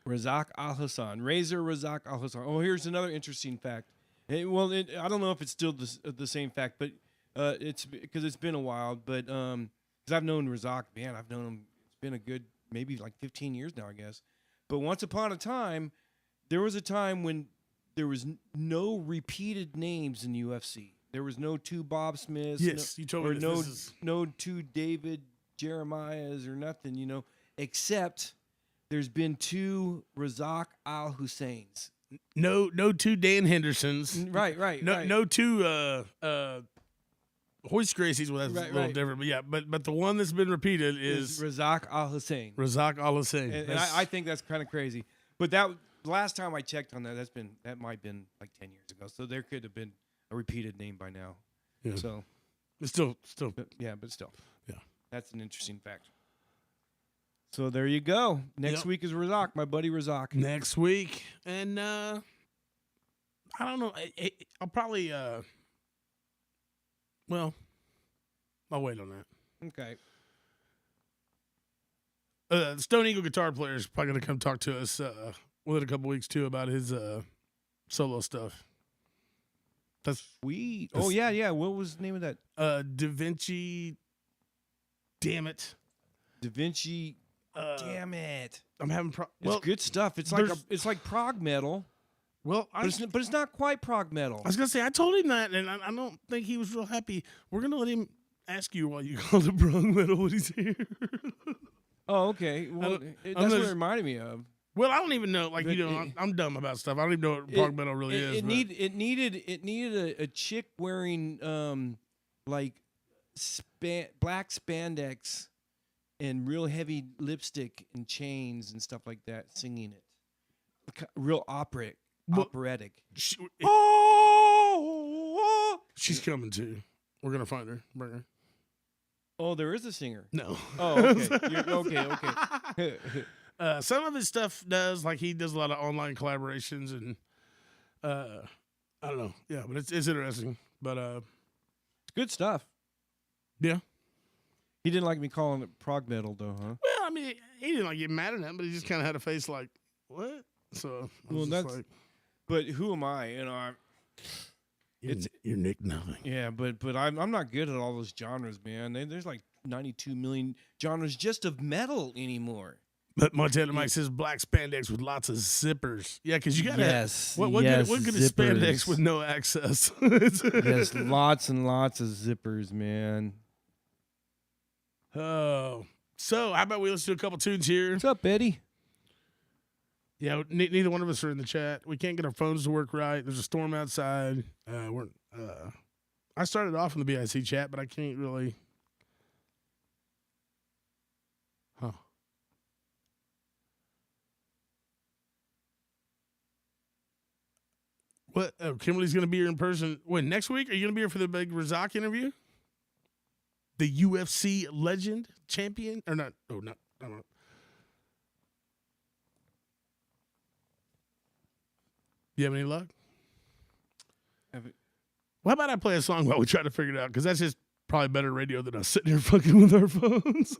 Razak Al-Hassan. Razor Razak Al-Hassan. Oh, here's another interesting fact. I don't know if it's still the same fact, but it's because it's been a while. But because I've known Razak, man, I've known him. It's been a good maybe like 15 years now, I guess. But once upon a time, there was a time when there was no repeated names in UFC. There was no two Bob Smiths. Yes, you told me this. No two David Jeremiahs or nothing, you know, except there's been two Razak Al-Husseins. No two Dan Hendersons. Right. No two Hoist Gracies. Well, that's Right, a little right. different. But yeah, but the one that's been repeated is Razak Al-Hussein. Razak Al-Hussein. And I think that's kind of crazy. But that last time I checked on that, that might have been like 10 years ago. So there could have been a repeated name by now. Yeah. So It's still. but still. Yeah. That's an interesting fact. So there you go. Next Yep. week is Razak, my buddy Razak. Next week. And I don't know. I'll probably well, I'll wait on that. Okay. The Stone Eagle guitar player is probably going to come talk to us within a couple weeks too about his solo stuff. That's Sweet. Oh yeah. What was the name of that? Da Vinci Damn it. Da Vinci. Damn it. I'm having It's good stuff. It's like prog metal. Well, but it's not quite prog metal. I was gonna say I told him that, and I don't think he was real happy. We're gonna let him ask you why you call it prog metal when he's here. Oh, okay. Well, that's what it reminded me of. Well, I don't even know. Like, But I'm dumb about stuff. I don't even know what prog metal really is. It needed a chick wearing like black spandex and real heavy lipstick and chains and stuff like that, singing it. Real operatic. She's coming too. We're gonna find her. Bring her. Oh, there is a singer. No. Oh, okay. Okay. Some of his stuff does, like he does a lot of online collaborations, and I don't know. Yeah, but it's interesting. But it's good stuff. Yeah. He didn't like me calling it prog metal, though, huh? Well, I mean, he didn't like get mad at him, but he just kind of had a face like, what? So, that's like, but who am I? You know, you're Nick Nothing. Yeah, but I'm not good at all those genres, man. There's like 92 million genres just of metal anymore. But Montana Mike says black spandex with lots of zippers. Yeah, because you got what good is spandex with no access? Yes, lots and lots of zippers, man. Oh, so how about we listen to a couple tunes here? What's up, Eddie? Yeah, neither one of us are in the chat. We can't get our phones to work right. There's a storm outside. I started off in the BIC chat, but I can't really. Huh. What? Oh, Kimberly's going to be here in person. When, next week? Are you going to be here for the big Razak interview? The UFC legend champion? Or not? Oh, not. I don't know. You have any luck? Well, how about I play a song while we try to figure it out? Because that's just probably better radio than us sitting here fucking with our phones.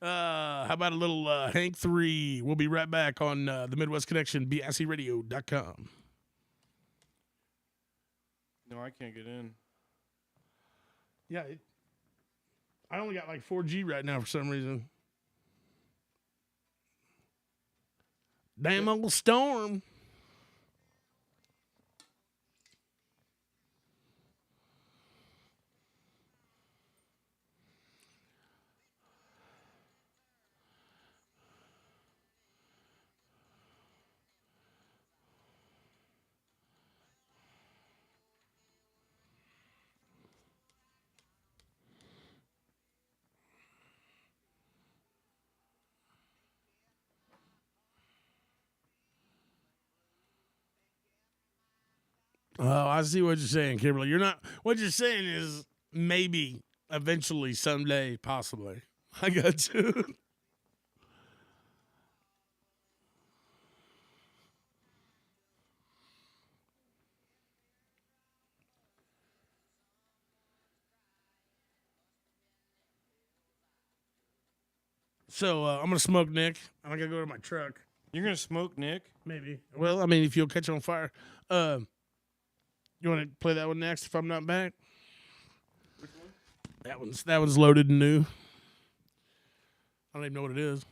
How about a little Hank 3? We'll be right back on the Midwest Connection, bicradio.com. No, I can't get in. Yeah, I only got like 4G right now for some reason. Damn Uncle Storm. Oh, I see what you're saying, Kimberly. You're not. What you're saying is maybe, eventually, someday, possibly. I got you. So I'm gonna smoke Nick. I'm gonna go to my truck. You're gonna smoke Nick? Maybe. Well, I mean, if you'll catch on fire. You want to play that one next? If I'm not back. Which one? That one's loaded and new. I don't even know what it is.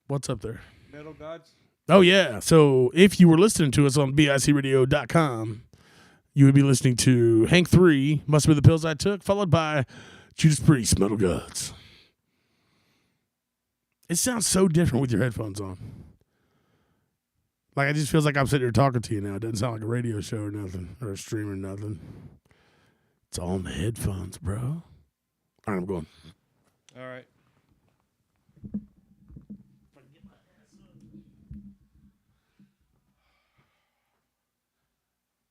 What's up there? Metal Gods? Oh, yeah. So if you were listening to us on bicradio.com, you would be listening to Hank 3, Must Be the Pills I Took, followed by Judas Priest, Metal Gods. It sounds so different with your headphones on. Like, it just feels like I'm sitting here talking to you now. It doesn't sound like a radio show or nothing, or a stream or nothing. It's all in the headphones, bro. All right, I'm going. All right.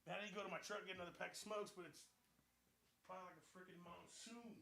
I didn't go to my truck and get another pack of smokes, but it's probably like a freaking monsoon.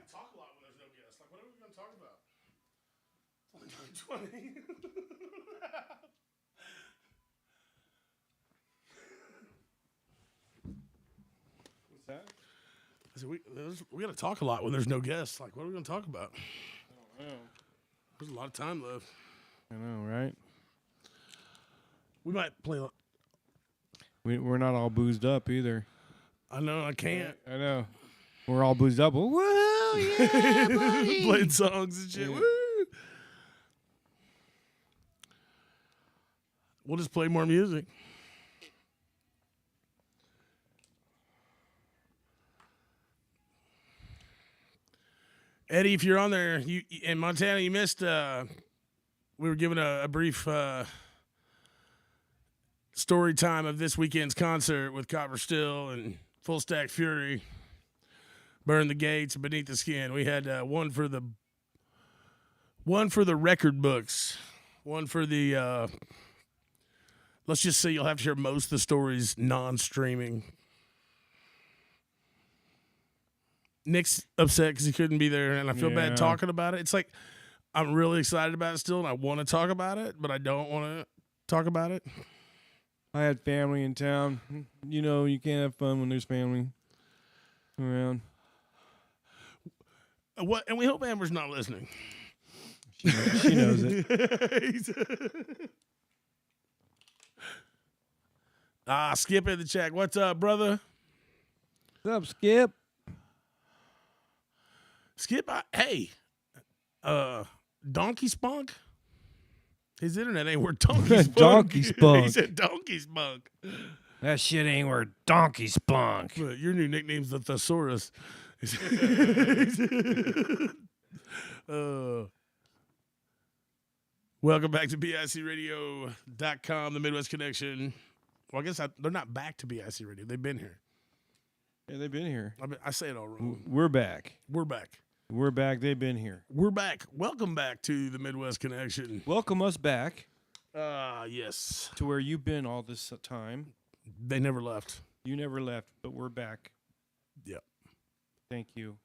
gotta talk a lot when there's no guests. Like, what are we gonna talk about? It's only 9:20. What's that? I said, we gotta talk a lot when there's no guests. Like, what are we gonna talk about? I don't know. There's a lot of time left. I know, right? We might play. We're not all boozed up either. I know, I can't. I know. We're all boozed up. Whoa, yeah, buddy. Playing songs and shit. Yeah. Woo! We'll just play more music. Eddie, if you're on there, you in Montana, you missed. We were given a brief story time of this weekend's concert with Copper Still and Full Stack Fury. Burn the Gates, Beneath the Skin. We had one for the record books, one for the. Let's just say you'll have to hear most of the stories non-streaming. Nick's upset because he couldn't be there, and I feel bad talking about it. It's like I'm really excited about it still, and I want to talk about it, but I don't want to talk about it. I had family in town. You know, you can't have fun when there's family around. What? And we hope Amber's not listening. She knows it. Skip in the chat. What's up, brother? What's up, Skip? Skip, hey, Donkey Spunk? His internet ain't worth Donkey Spunk. Donkey Spunk. He said Donkey Spunk. That shit ain't where donkey spunk. But your new nickname's the Thesaurus. Welcome back to BICRadio.com, the Midwest Connection. Well, I guess they're not back to BIC Radio. They've been here. Yeah, they've been here. I say it all wrong. We're back. We're back. We're back. They've been here. We're back. Welcome back to the Midwest Connection. Welcome us back Yes. to where you've been all this time. They never left. You never left, but we're back. Yeah. Thank you.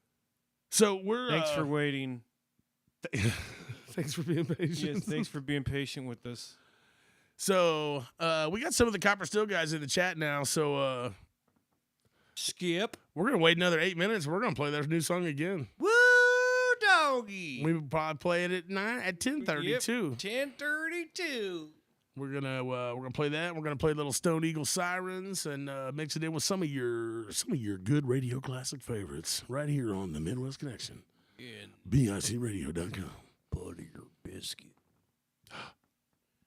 So we're Thanks for waiting. Thanks for being patient. Yes, thanks for being patient with us. So we got some of the Copper Still guys in the chat now. So Skip. we're gonna wait another 8 minutes. We're gonna play their new song again. Woo, doggy. We would probably play it at 10:30 too. 10:32. We're gonna play that. We're gonna play little Stone Eagle Sirens and mix it in with some of your good radio classic favorites right here on the Midwest Connection. And BICRadio.com. butter your biscuit.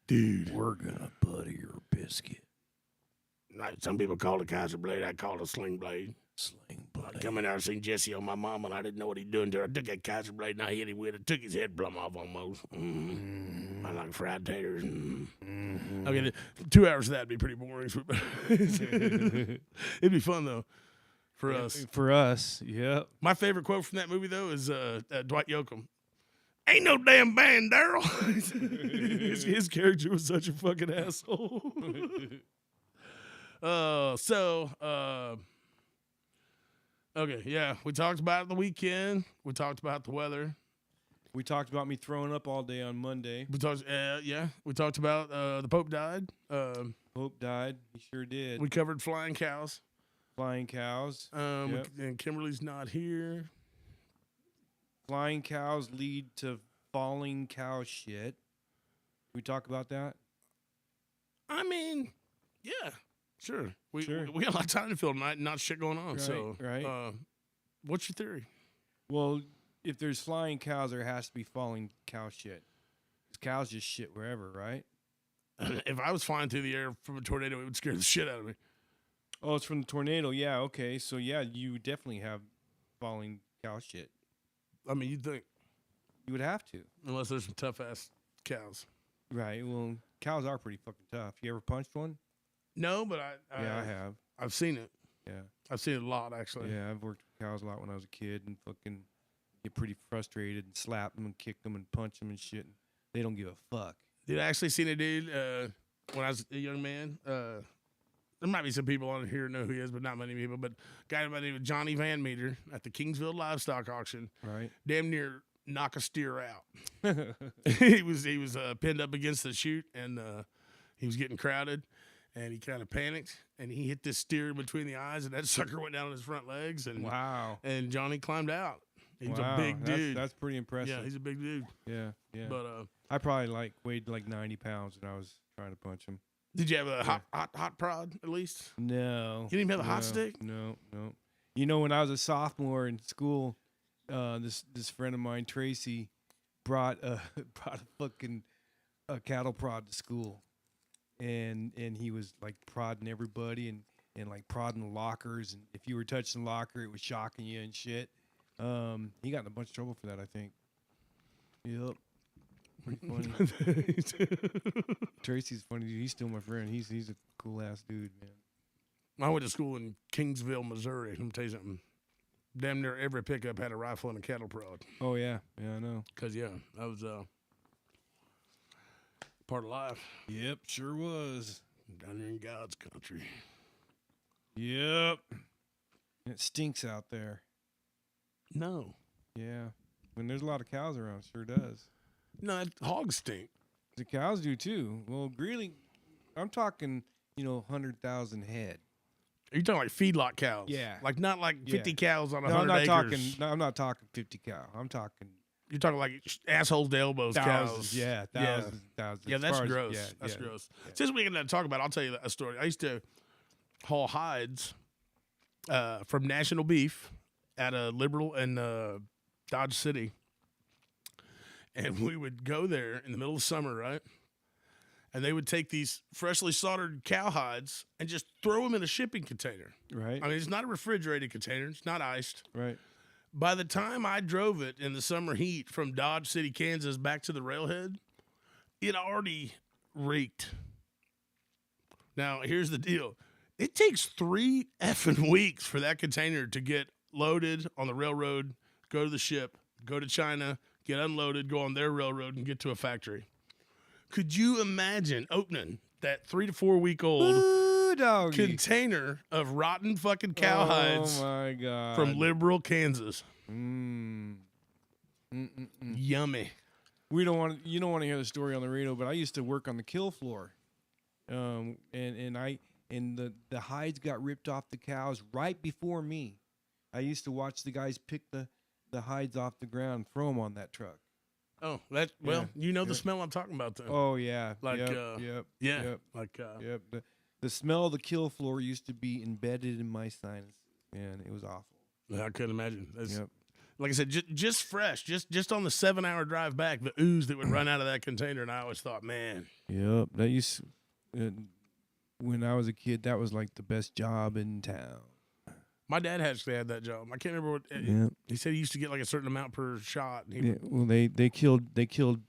Dude, We're gonna butter your biscuit. like some people call it Kaiser Blade. I call it a Sling Blade. Sling I blade. come in there and seen Jesse on my mom, and I didn't know what he doing to her. I took that Kaiser Blade and I hit him with it. Took his head plumb off almost. I like fried taters. Okay, 2 hours of that would be pretty boring. It'd be fun, though, for us. For us, yep. My favorite quote from that movie, though, is Dwight Yoakam. Ain't no damn band, Daryl. his character was such a fucking asshole. Okay, yeah. We talked about the weekend. We talked about the weather. We talked about me throwing up all day on Monday. We talked, We talked about the Pope died. Pope died. He sure did. We covered flying cows. Flying cows. Yep. And Kimberly's not here. Flying cows lead to falling cow shit. We talk about that? I mean, yeah, sure. We Sure. we got a lot of time to fill tonight, and not shit going on. Right, so, right. What's your theory? Well, if there's flying cows, there has to be falling cow shit. 'Cause cows just shit wherever, right? If I was flying through the air from a tornado, it would scare the shit out of me. Oh, it's from the tornado. Yeah, okay. So, yeah, you definitely have falling cow shit. I mean, you'd think, You would have to. unless there's some tough ass cows. Right. Well, cows are pretty fucking tough. You ever punched one? No, but Yeah, I have. I've seen it. Yeah. I've seen it a lot, actually. Yeah, I've worked with cows a lot when I was a kid and fucking get pretty frustrated and slap them and kick them and punch them and shit. And they don't give a fuck. Dude, I actually seen a dude when I was a young man. there might be some people on here who know who he is, but not many people. But a guy by the name of Johnny Van Meter at the Kingsville Livestock Auction, Right. damn near knock a steer out. he was pinned up against the chute, and he was getting crowded, and he kind of panicked, and he hit this steer between the eyes, and that sucker went down on his front legs, and Wow. and Johnny climbed out. He's Wow. a big dude. That's pretty impressive. Yeah, he's a big dude. Yeah. But I probably weighed 90 pounds when I was trying to punch him. did you have a hot prod at least? No. You didn't even have a hot stick? No. You know, when I was a sophomore in school, this friend of mine, Tracy, brought a fucking cattle prod to school, and he was like prodding everybody and like prodding the lockers, and if you were touching the locker, it was shocking you and shit. He got in a bunch of trouble for that, I think. Yep. Pretty funny. Tracy's funny. He's still my friend. He's a cool ass dude, man. I went to school in Kingsville, Missouri. Let me tell you something. Damn near every pickup had a rifle and a cattle prod. Oh yeah, I know. Cause that was part of life Yep, sure was. down there in God's country. Yep. It stinks out there. No, Yeah. When there's a lot of cows around, it sure does. no, hogs stink. The cows do too. Well, really, I'm talking, 100,000 head. Are you talking like feedlot cows? Yeah. like not like 50 Yeah. cows on No, 100 I'm not acres. talking. No, I'm not talking 50 cow. I'm talking You're talking like assholes to elbows thousands. cows. Yeah, thousands. Yeah, As that's far as- gross. yeah, That's yeah. gross. Since we can talk about it, I'll tell you a story. I used to haul hides from National Beef at a Liberal in Dodge City. And we would go there in the middle of summer, right? And they would take these freshly slaughtered cow hides and just throw them in a shipping container. Right. I mean, it's not a refrigerated container. It's not iced. Right. By the time I drove it in the summer heat from Dodge City, Kansas, back to the railhead, it already reeked. Now, here's the deal. It takes 3 effing weeks for that container to get loaded on the railroad, go to the ship, go to China, get unloaded, go on their railroad, and get to a factory. Could you imagine opening that 3 to 4 week old Ooh, doggy. container of rotten fucking cow hides Oh my god. from Liberal, Kansas? Yummy. You don't want to hear the story on the radio, but I used to work on the kill floor, and the hides got ripped off the cows right before me. I used to watch the guys pick the hides off the ground and throw them on that truck. Oh, Yeah. you know the smell I'm talking about then. Oh yeah, Like, yep, yeah, yep, like yep. The smell of the kill floor used to be embedded in my sinus, and it was awful. I couldn't imagine. That's, Yep. Like I said, just fresh, just on the 7-hour drive back, the ooze that would run out of that container, and I always thought, man, Yep. That used when I was a kid, that was like the best job in town. my dad actually had that job. I can't remember what Yep. he said. He used to get like a certain amount per shot. And he Yeah, well, they killed.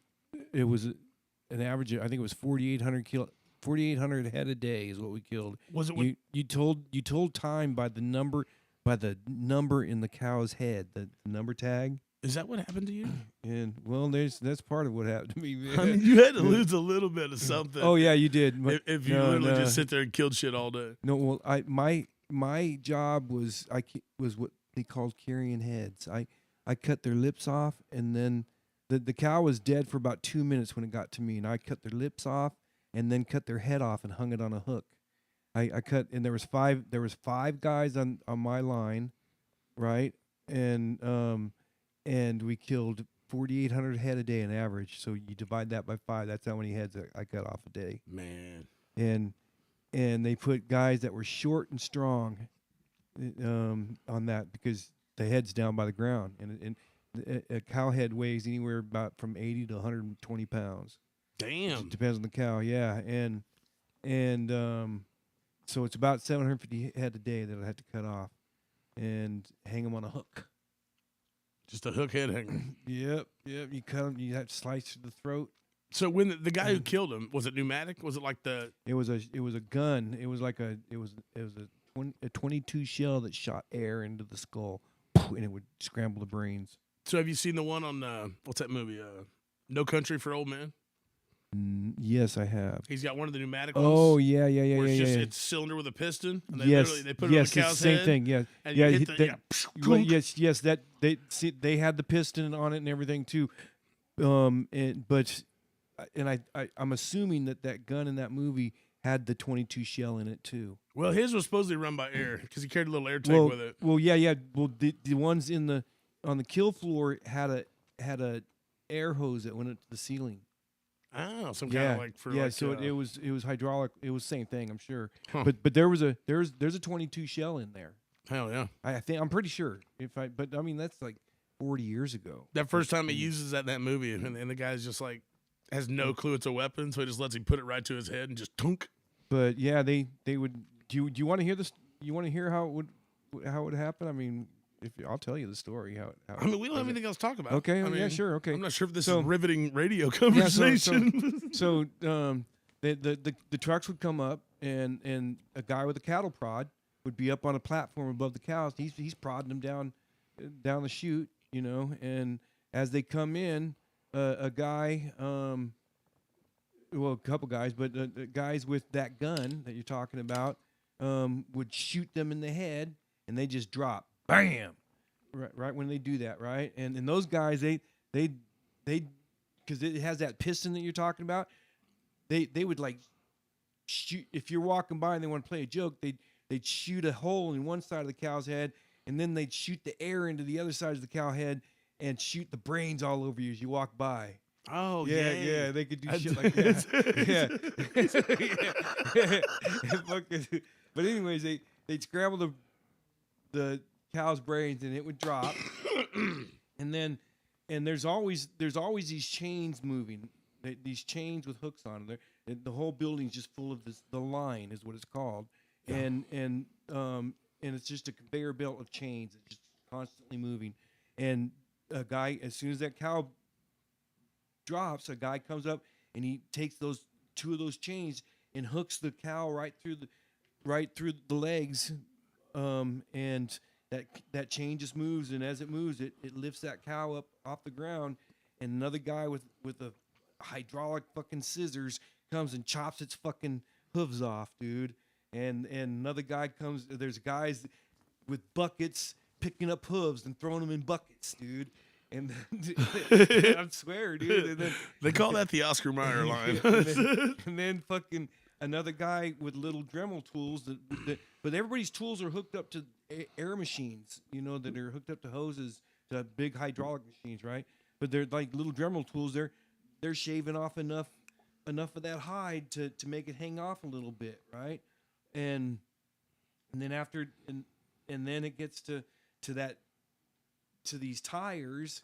It was an average. I think it was 4,800 head a day is what we killed. Was it when, You told time by the number in the cow's head, the number tag. is that what happened to you? And well, that's part of what happened to me. Man. I mean, you had to lose a little bit of something. Oh yeah, you did. if you No, literally no. just sit there and killed shit all day. No, well, my job was what they called carrying heads. I cut their lips off, and then the cow was dead for about 2 minutes when it got to me, and I cut their lips off, and then cut their head off and hung it on a hook. I cut, and there was five guys on my line, right, and we killed 4,800 head a day on average. So you divide that by 5. That's how many heads I cut off a day. Man, And they put guys that were short and strong on that because the head's down by the ground, and a cow head weighs anywhere about from 80 to 120 pounds. damn. It depends on the cow, yeah, and so it's about 750 head a day that I had to cut off and hang them on a hook. Just a hook head hanger. Yep. You cut them. You have to slice through the throat. So when the guy who killed him, was it pneumatic? Was it like the It was a gun. It was like a 22 shell that shot air into the skull, and it would scramble the brains. So have you seen the one on what's that movie? No Country for Old Men? Yes, I have. He's got one of the pneumatic Oh ones. yeah. Where it's just Yeah. it's a cylinder with a piston. And they Yes, literally they put it yes, on the it's cow's the same head. thing. Yeah, And yeah. you hit the, Well, yes. That they had the piston on it and everything too. I'm assuming that gun in that movie had the 22 shell in it too. Well, his was supposedly run by air because he carried a little air tank with it. Well, yeah. Well, the ones on the kill floor had a air hose that went up to the ceiling. Oh, some kind of like for so it was hydraulic. It was the same thing, I'm sure. Huh. But there's a 22 shell in there. Hell yeah. I'm pretty sure. But I mean that's like 40 years ago. That first time he uses that in that movie, and the guy's just like has no clue it's a weapon, so he just lets him put it right to his head and just tunk. But yeah, they would. Do you want to hear this? You want to hear how it would happen? I mean, I'll tell you the story. I mean, we don't have anything else to talk about. Okay. I mean, yeah. Sure. Okay. I'm not sure if this is riveting radio conversation. The trucks would come up, and a guy with a cattle prod would be up on a platform above the cows. He's prodding them down the chute, and as they come in, a guy, a couple guys, but guys with that gun that you're talking about would shoot them in the head, and they just drop, bam, right when they do that, right? And those guys, they because it has that piston that you're talking about, they would like shoot. If you're walking by and they want to play a joke, they'd shoot a hole in one side of the cow's head, and then they'd shoot the air into the other side of the cow head and shoot the brains all over you as you walk by. Oh yeah, they could do shit like that. Yeah. But anyways, they'd scramble the cow's brains and it would drop, and there's always these chains moving, these chains with hooks on them. The whole building's just full of this. The line is what it's called, and it's just a conveyor belt of chains. It's just constantly moving, and a guy, as soon as that cow drops, a guy comes up and he takes two of those chains and hooks the cow right through the legs, and that chain just moves, and as it moves, it lifts that cow up off the ground, and another guy with a hydraulic fucking scissors comes and chops its fucking hooves off, dude. And another guy comes. There's guys with buckets picking up hooves and throwing them in buckets, dude. And I swear, dude. And then, they call that the Oscar Mayer line. and then fucking another guy with little Dremel tools. But everybody's tools are hooked up to air machines, that are hooked up to hoses, to big hydraulic machines, right? But they're like little Dremel tools. They're shaving off enough of that hide to make it hang off a little bit, right? And then after and then it gets to these tires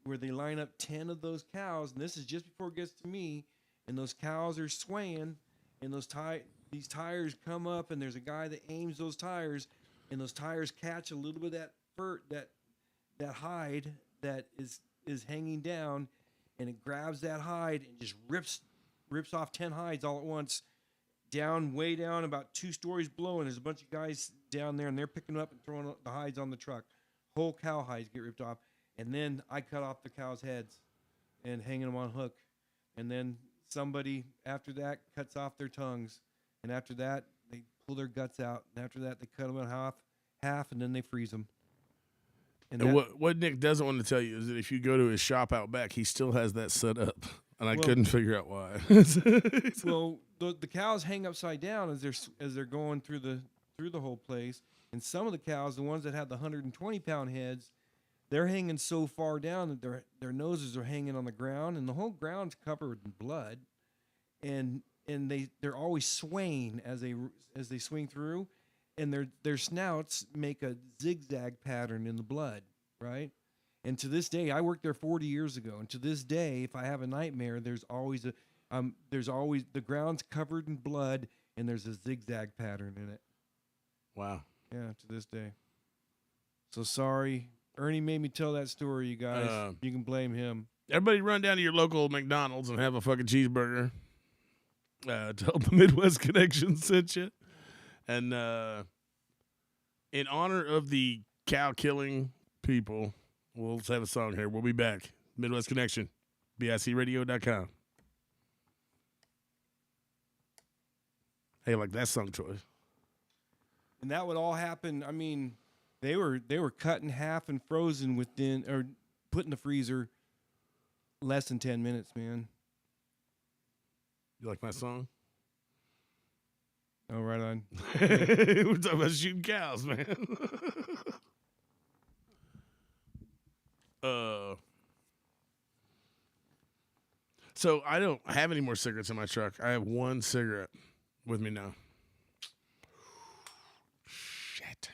where they line up 10 of those cows, and this is just before it gets to me, and those cows are swaying, and these tires come up, and there's a guy that aims those tires, and those tires catch a little bit of that fur, that hide that is hanging down, and it grabs that hide and just rips off 10 hides all at once, way down about 2 stories below, and there's a bunch of guys down there, and they're picking up and throwing the hides on the truck. Whole cow hides get ripped off, and then I cut off the cows' heads and hanging them on hook, and then somebody after that cuts off their tongues, and after that they pull their guts out, and after that they cut them in half, and then they freeze them. And what Nick doesn't want to tell you is that if you go to his shop out back, he still has that set up, and I couldn't figure out why. Well, the cows hang upside down as they're going through the whole place. And some of the cows, the ones that have the 120-pound heads, they're hanging so far down that their noses are hanging on the ground, and the whole ground's covered in blood. And they're always swaying as they swing through, and their snouts make a zigzag pattern in the blood, right? And to this day, I worked there 40 years ago, and to this day, if I have a nightmare, there's always the ground's covered in blood, and there's a zigzag pattern in it. Wow. Yeah, to this day. So sorry. Ernie made me tell that story, you guys. You can blame him. Everybody run down to your local McDonald's and have a fucking cheeseburger. Tell the Midwest Connection sent you. And in honor of the cow-killing people, we'll have a song here. We'll be back. Midwest Connection, bicradio.com. Hey, like that song choice. And that would all happen. I mean, they were cut in half and frozen within, or put in the freezer, less than 10 minutes, man. You like my song? Oh, right on. We're talking about shooting cows, man. So I don't have any more cigarettes in my truck. I have one cigarette with me now. Shit.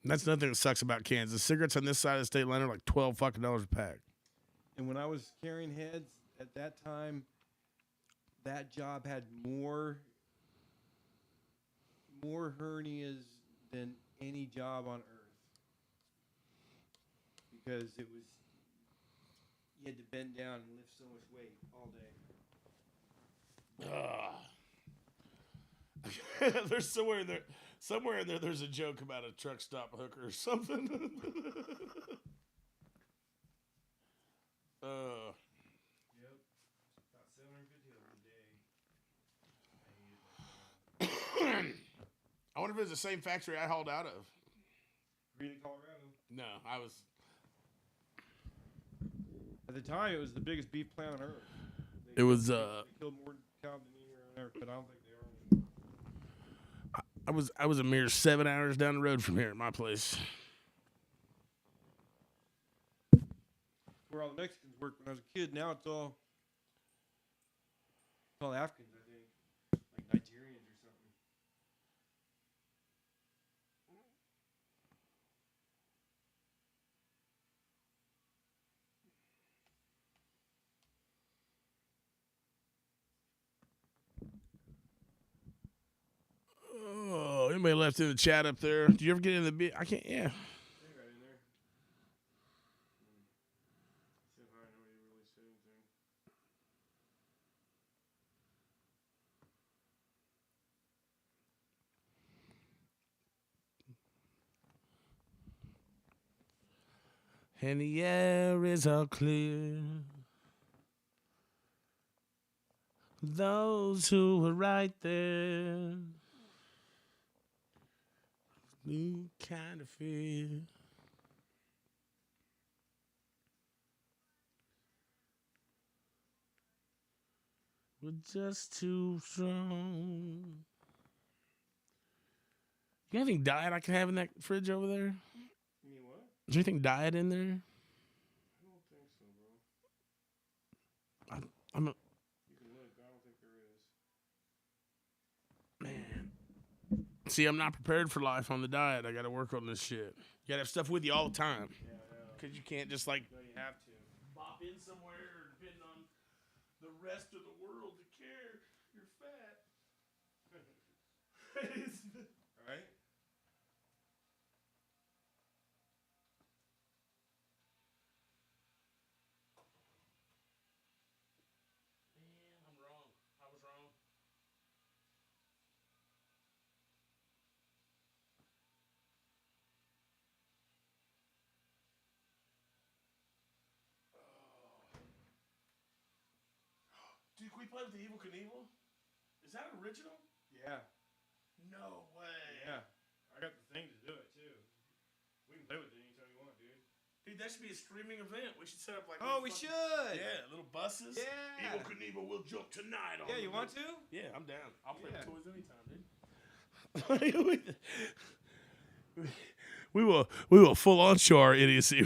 And that's nothing that sucks about cans. The cigarettes on this side of the state line are like $12 fucking a pack. And when I was carrying heads at that time, that job had more hernias than any job on earth, because it was, you had to bend down and lift so much weight all day. There's somewhere in there. There's a joke about a truck stop hooker or something. Yep. About 750 a day. I wonder if it's the same factory I hauled out of. Greeley, Colorado. No, I was. At the time, it was the biggest beef plant on earth. It was. They killed more cows than anywhere on earth, but I don't think they are. I was a mere 7 hours down the road from here at my place. Where all the Mexicans worked when I was a kid. Now it's all Africans, I think, like Nigerians or something. Oh, anybody left in the chat up there? Do you ever get in the I can't. Yeah. They're right in there. Said hi. Nobody really said anything. And the air is all clear. Those who were right there. New kind of fear. We're just too strong. You got anything diet I can have in that fridge over there? You mean what? Is there anything diet in there? I don't think so, bro. I'm a You can look, but I don't think there is. man. See, I'm not prepared for life on the diet. I got to work on this shit. You got to have stuff with you all the time. Yeah, Because you can't just like no, you have to. bop in somewhere or depend on the rest of the world to care. You're fat. All right? I'm wrong. I was wrong. Dude, can we play with the Evil Knievel? Is that original? Yeah. No way. Yeah. I got the thing to do it, too. We can play with it anytime you want, dude. Dude, that should be a streaming event. We should set up like. Oh, little we fucking- should. Yeah, little buses. Yeah. Evil Knievel will jump tonight. On Yeah, the you want bus. to? Yeah, I'm down. I'll play Yeah. with toys anytime, dude. we will full on show our idiocy.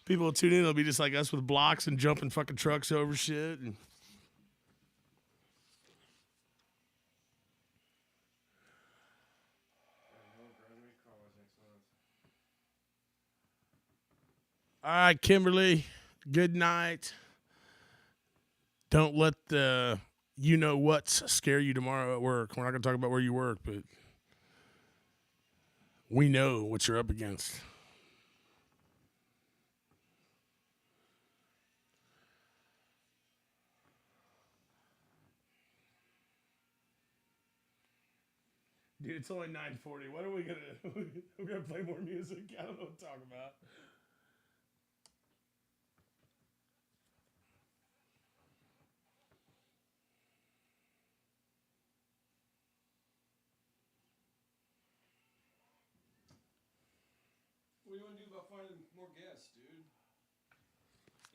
People will tune in. They'll be just like us with blocks and jumping fucking trucks over shit. And all right, Kimberly. Good night. Don't let the you know what's scare you tomorrow at work. We're not going to talk about where you work, but we know what you're up against. Dude, it's only 9:40. What are we going to do? We're going to play more music? I don't know what to talk about. What do you want to do about finding more guests, dude?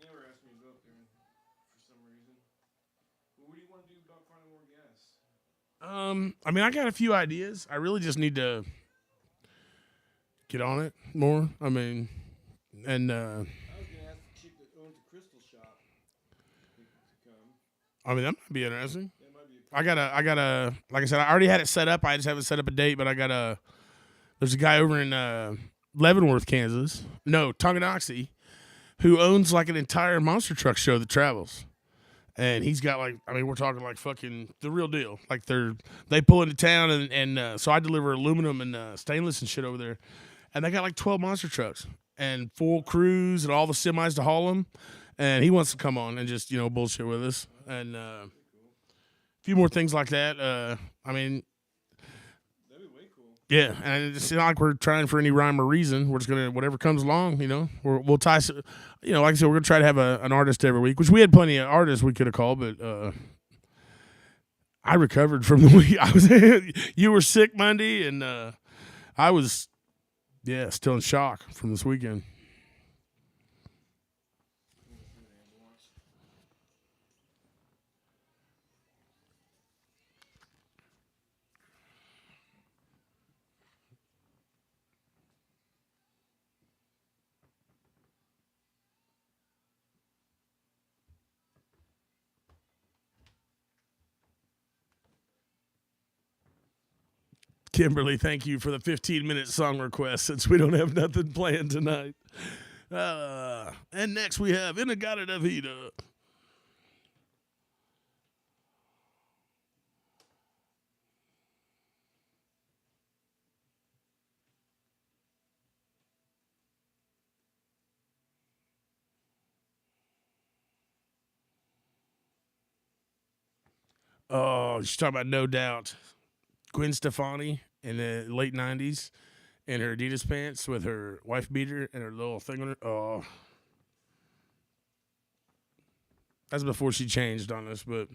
You never asked me to go up there for some reason. Well, what do you want to do about finding more guests? I mean, I got a few ideas. I really just need to get on it more. I mean, and I was gonna ask the chick that owns the crystal shop to come. I mean that might be interesting. That might be. I gotta, like I said, I already had it set up. I just haven't set up a date, but there's a guy over in Leavenworth, Kansas. No, Tonganoxie, who owns like an entire monster truck show that travels. And he's got like, I mean, we're talking like fucking the real deal. Like they pull into town and so I deliver aluminum and stainless and shit over there. And they got like 12 monster trucks and full crews and all the semis to haul them. And he wants to come on and just, bullshit with us. And a few more things like that. I mean, That'd be way cool. yeah. And it's not like we're trying for any rhyme or reason. We're just going to, whatever comes along, we'll tie, like I said, we're going to try to have an artist every week, which we had plenty of artists we could have called, but I recovered from the week. You were sick Monday, and I was, still in shock from this weekend. Kimberly, thank you for the 15-minute song request since we don't have nothing planned tonight. And next we have Inagata da Vida. Oh, she's talking about No Doubt. Gwen Stefani in the late 90s in her Adidas pants with her wife beater and her little thing on her. Oh. That's before she changed on us, but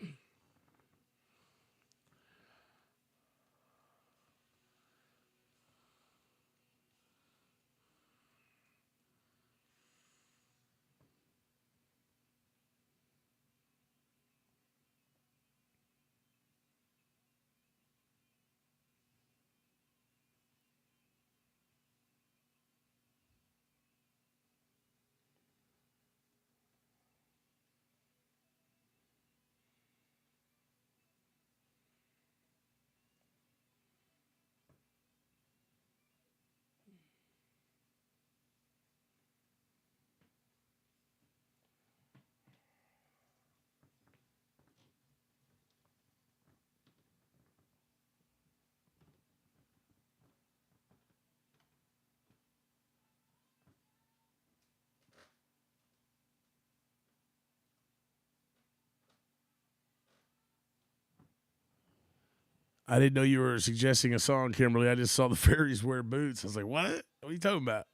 I didn't know you were suggesting a song, Kimberly. I just saw the fairies wear boots. I was like, what? What are you talking about?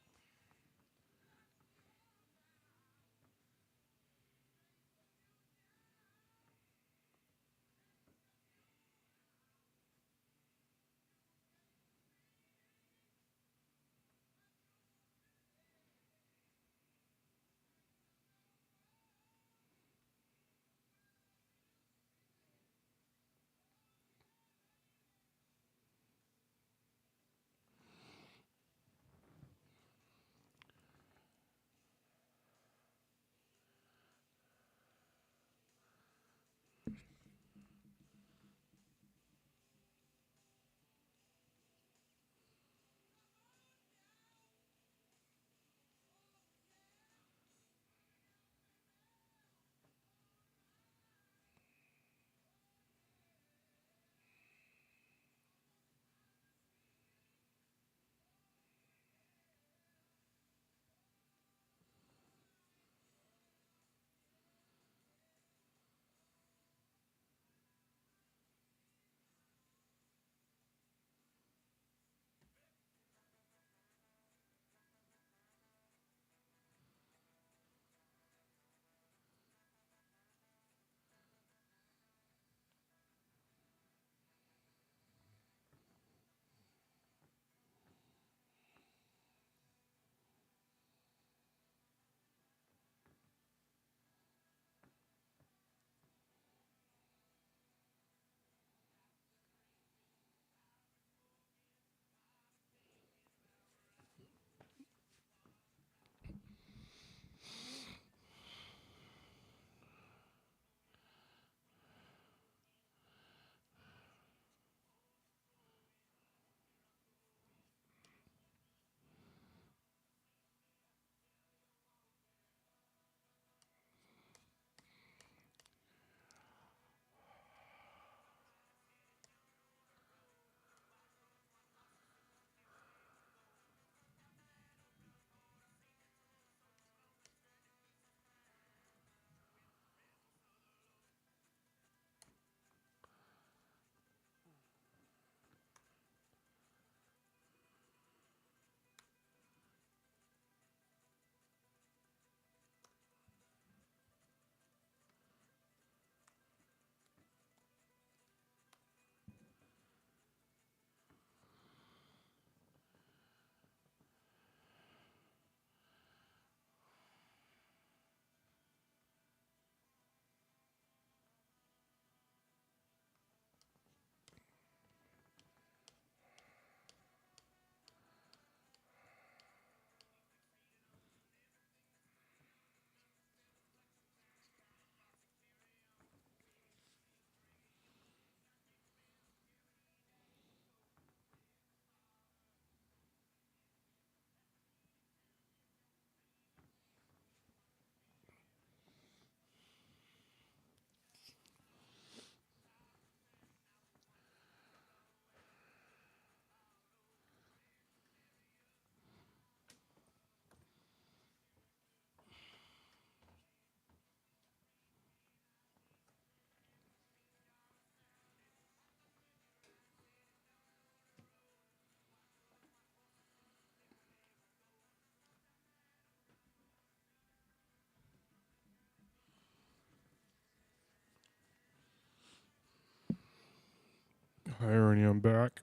Hi, Ernie, I'm back.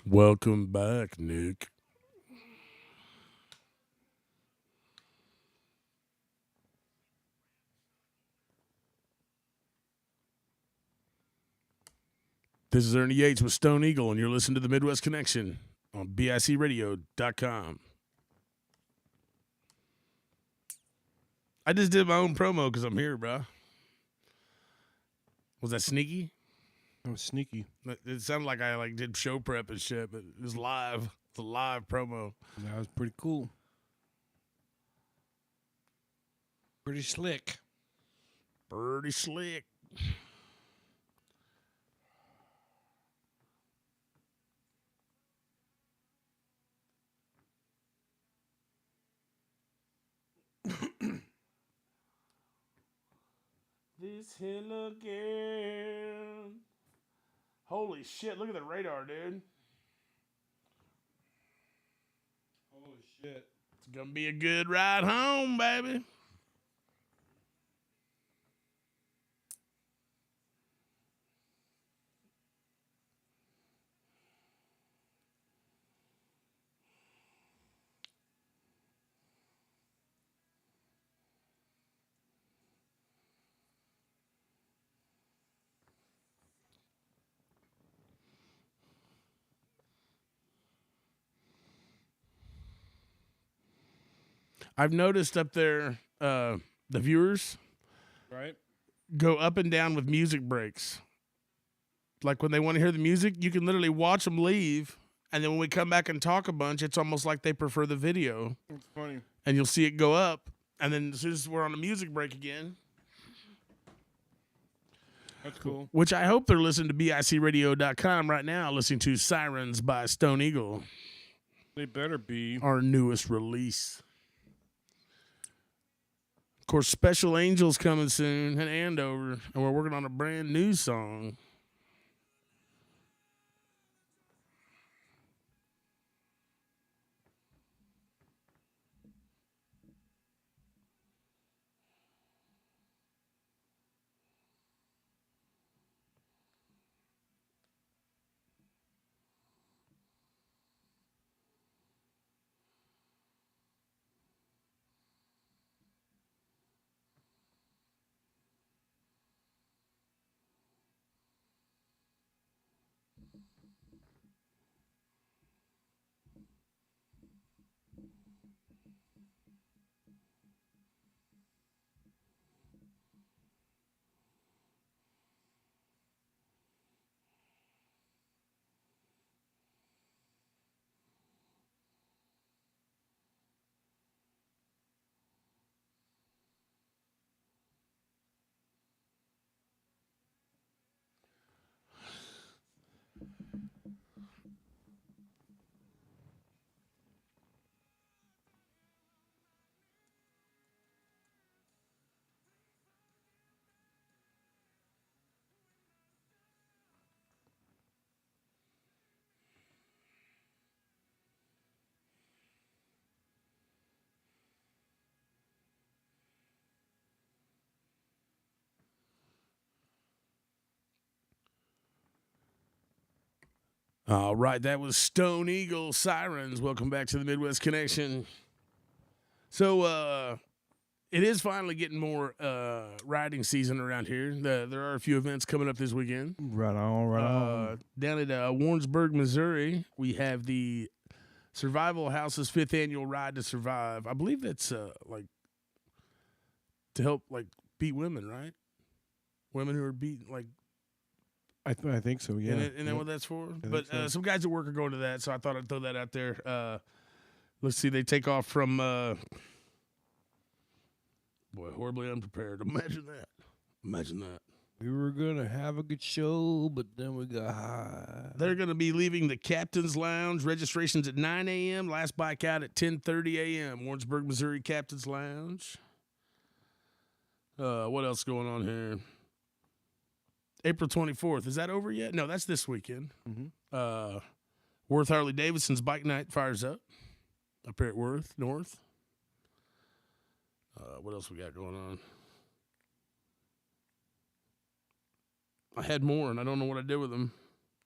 Welcome back, Nick. This is Ernie Yates with Stone Eagle, and you're listening to the Midwest Connection on bicradio.com. I just did my own promo because I'm here, bro. Was that sneaky? That was sneaky. It sounded like I did show prep and shit, but it was live. It's a live promo. That was pretty cool. Pretty slick. Pretty slick. This hill again. Holy shit, look at the radar, dude. Holy shit. It's gonna be a good ride home, baby. I've noticed up there, the viewers Right? go up and down with music breaks. Like when they want to hear the music, you can literally watch them leave. And then when we come back and talk a bunch, it's almost like they prefer the video. It's funny. And you'll see it go up. And then as soon as we're on a music break again, That's cool. which I hope they're listening to bicradio.com right now, listening to Sirens by Stone Eagle, They better be. our newest release. Of course, Special Angels coming soon and Andover, and we're working on a brand new song. All right, that was Stone Eagle Sirens. Welcome back to the Midwest Connection. So, it is finally getting more riding season around here. There are a few events coming up this weekend. Right on, right on. Down at Warrensburg, Missouri, we have the Survival House's 5th annual Ride to Survive. I believe that's like to help like beat women, right? Women who are beaten, like. I think so, yeah. Isn't that what that's for? But so. some guys at work are going to that, so I thought I'd throw that out there. Let's see, they take off from, boy, horribly unprepared. Imagine that. Imagine that. We were going to have a good show, but then we got high. They're going to be leaving the Captain's Lounge. Registration's at 9 a.m. Last bike out at 10:30 a.m. Warrensburg, Missouri, Captain's Lounge. What else going on here? April 24th. Is that over yet? No, that's this weekend. Mm-hmm. Worth Harley Davidson's Bike Night fires up here at Worth North. What else we got going on? I had more, and I don't know what I did with them.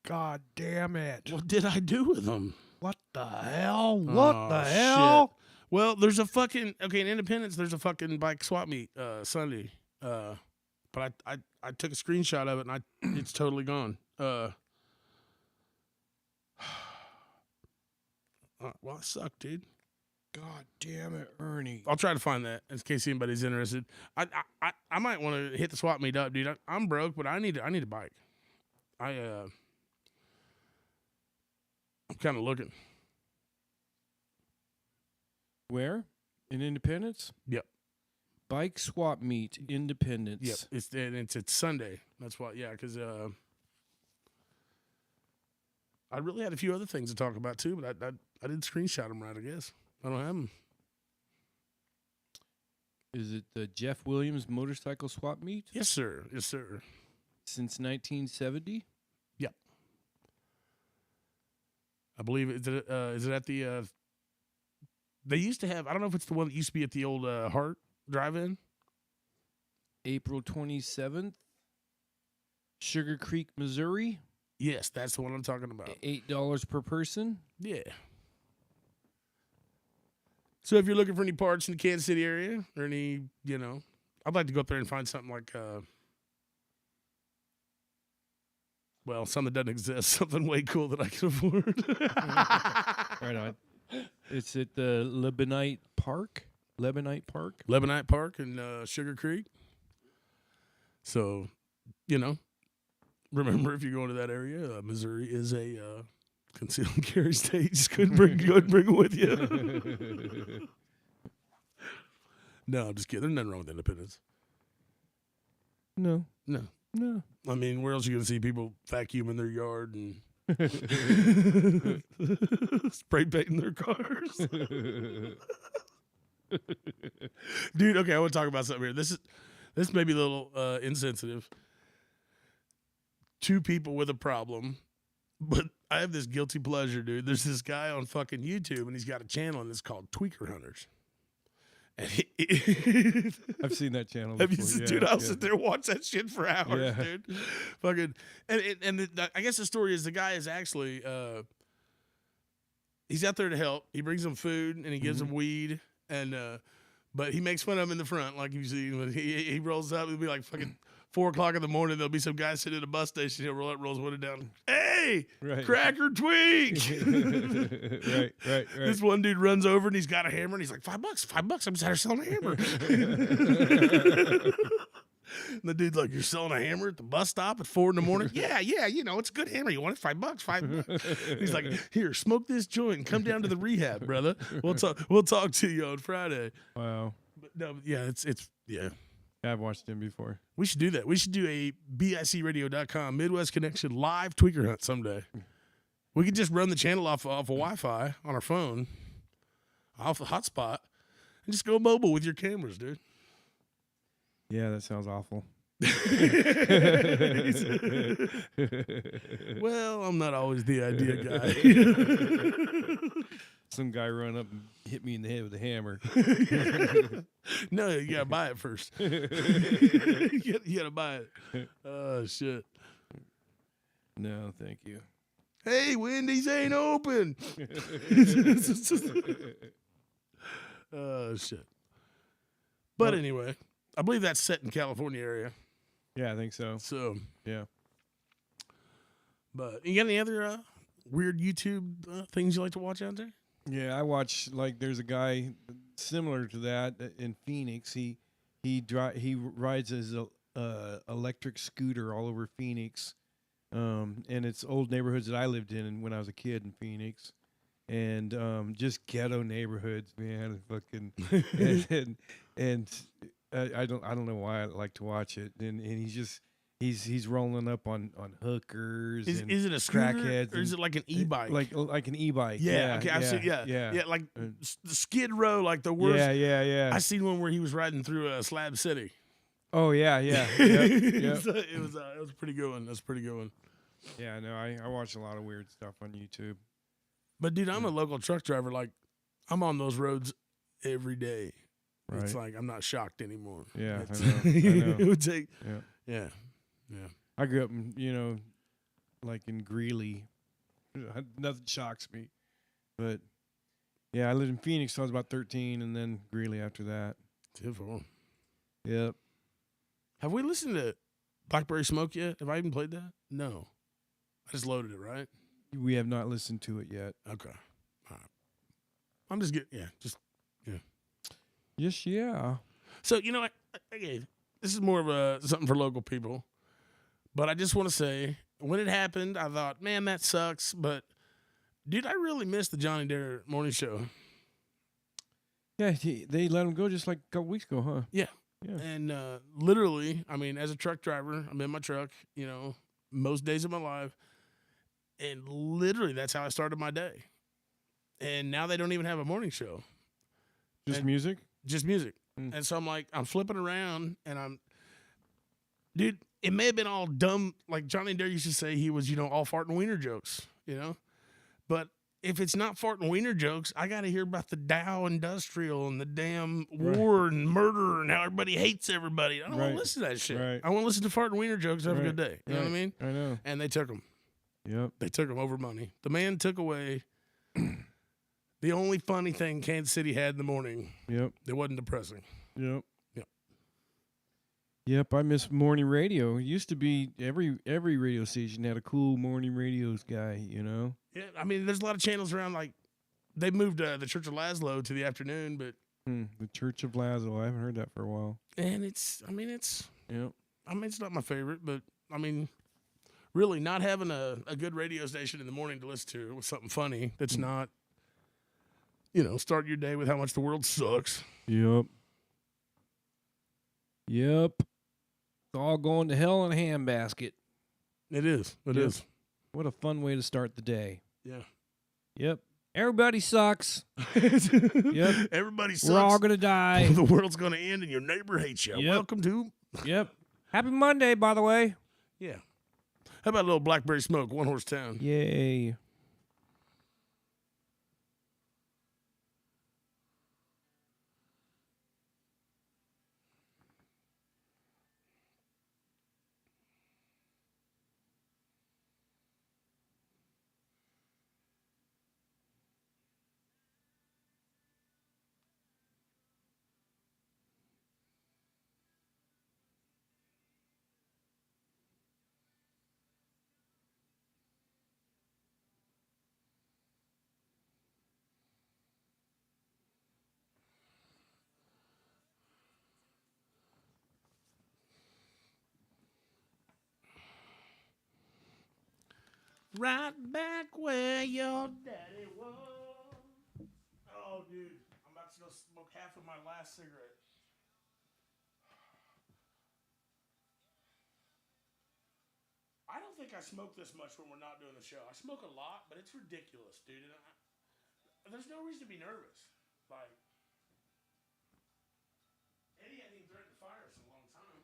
God damn it. What did I do with them? What the hell? What Oh, the hell? shit. Well, there's a fucking in Independence. There's a fucking bike swap meet Sunday. But I took a screenshot of it and it's totally gone. Well, it sucked, dude. God damn it, Ernie. I'll try to find that in case anybody's interested. I might want to hit the swap meet up, dude. I'm broke, but I need a bike. I'm kind of looking. Where? In Independence? Yep. Bike swap meet, Independence. Yep. It's Sunday. That's why. Yeah, because I really had a few other things to talk about too, but I didn't screenshot them right. I guess I don't have them. Is it the Jeff Williams motorcycle swap meet? Yes, sir. Yes, sir. Since 1970? Yep. I believe is it at the they used to have, I don't know if it's the one that used to be at the old Hart Drive-In. April 27th, Sugar Creek, Missouri. Yes, that's the one I'm talking about. $8 per person. Yeah. So if you're looking for any parts in the Kansas City area or any, I'd like to go up there and find something like, something that doesn't exist, something way cool that I can afford. Right on. It's at the Lebanite Park. Lebanite Park in Sugar Creek. So, remember if you're going to that area, Missouri is a concealed and carry state. Just go bring it with you. No, I'm just kidding. There's nothing wrong with independence. No. I mean, where else are you going to see people vacuuming their yard and spray painting their cars? Dude, okay, I want to talk about something here. This may be a little insensitive. Two people with a problem, but I have this guilty pleasure, dude. There's this guy on fucking YouTube, and he's got a channel, and it's called Tweaker Hunters. And I've seen that channel have you before. seen, Yeah, dude? I'll yeah. sit there and watch that shit for hours, Yeah. dude. Fucking, I guess the story is the guy is actually he's out there to help. He brings them food and he gives them weed, and but he makes fun of them in the front, like you see when he rolls up. It'll be like fucking 4 o'clock in the morning. There'll be some guy sitting at a bus station. He'll rolls window down. Hey, Right. cracker tweak. right. This one dude runs over and he's got a hammer and he's like, $5, $5. I'm just out here selling a hammer. And the dude's like, you're selling a hammer at the bus stop at 4 a.m? Yeah, it's a good hammer. You want it? $5, $5. He's like, here, smoke this joint and come down to the rehab, brother. We'll talk to you on Friday. Wow. But no, yeah, it's yeah. I've watched him before. We should do that. We should do a BICradio.com Midwest Connection live tweaker hunt someday. We could just run the channel off of Wi-Fi on our phone, off the hotspot, and just go mobile with your cameras, dude. Yeah, that sounds awful. Well, I'm not always the idea guy. Some guy run up and hit me in the head with a hammer. No, you gotta buy it first. You gotta buy it. Oh shit. No, thank you. Hey, Wendy's ain't open. Oh shit. But anyway, I believe that's set in California area. Yeah, I think so. So Yeah. but you got any other weird YouTube things you like to watch out there? Yeah, I watch, like, there's a guy similar to that in Phoenix. He rides his electric scooter all over Phoenix, and it's old neighborhoods that I lived in when I was a kid in Phoenix, and just ghetto neighborhoods, man. Fucking and I don't know why I like to watch it, and he's rolling up on hookers. Is it a scooter crackheads or is it like an e-bike? Like an e-bike? Yeah, okay, I've seen, yeah, like the Skid Row, like the worst. Yeah. I seen one where he was riding through Slab City. Oh yeah. Yep. It was a pretty good one. That's a pretty good one. Yeah, no, I watch a lot of weird stuff on YouTube. But dude, I'm a local truck driver. Like, I'm on those roads every day. Right. It's like I'm not shocked anymore. Yeah, It's- I know. It would take. Yeah. Yeah. I grew up in, like in Greeley. Nothing shocks me. But yeah, I lived in Phoenix, so I was about 13, and then Greeley after that. Beautiful. Yep. Have we listened to Blackberry Smoke yet? Have I even played that? No. I just loaded it, right? We have not listened to it yet. Okay. All right. I'm just getting, Yes, yeah. So, okay, this is more of something for local people. But I just want to say, when it happened, I thought, man, that sucks. But, dude, I really missed the Johnny Dare morning show. Yeah, they let him go just like a couple weeks ago, huh? Yeah. Yeah. And literally, I mean, as a truck driver, I'm in my truck, most days of my life. And literally, that's how I started my day. And now they don't even have a morning show. Just And music? Just music. Mm. And so I'm like, I'm flipping around and dude, it may have been all dumb. Like Johnny Dare used to say he was, all fart and wiener jokes, But if it's not fart and wiener jokes, I got to hear about the Dow Industrial and the damn war and murder and how everybody hates everybody. I don't want to listen to that shit. Right. I want to listen to fart and wiener jokes. Have a good day. You know what I mean? I know. And they took them. Yep. They took them over money. The man took away the only funny thing Kansas City had in the morning. Yep. That wasn't depressing. Yep. Yep. Yep. I miss morning radio. It used to be every radio station had a cool morning radios guy. Yeah, I mean, there's a lot of channels around. Like, they moved the Church of Laszlo to the afternoon, but The Church of Lazlo. I haven't heard that for a while. and it's Yep. it's not my favorite, but I mean, really not having a good radio station in the morning to listen to with something funny that's not, start your day with how much the world sucks. Yep. Yep. It's all going to hell in a handbasket. It is. It Yep. is. What a fun way to start the day. Yeah. Yep. Everybody sucks. Yep. Everybody sucks. We're all going to die. The world's going to end and your neighbor hates you. Yep. Welcome to. Yep. Happy Monday, by the way. Yeah. How about a little Blackberry Smoke, One Horse Town? Yay. Right back where your daddy was. Oh, dude. I'm about to go smoke half of my last cigarette. I don't think I smoke this much when we're not doing the show. I smoke a lot, but it's ridiculous, dude. And there's no reason to be nervous. Like, Eddie hadn't even threatened to fire us in a long time.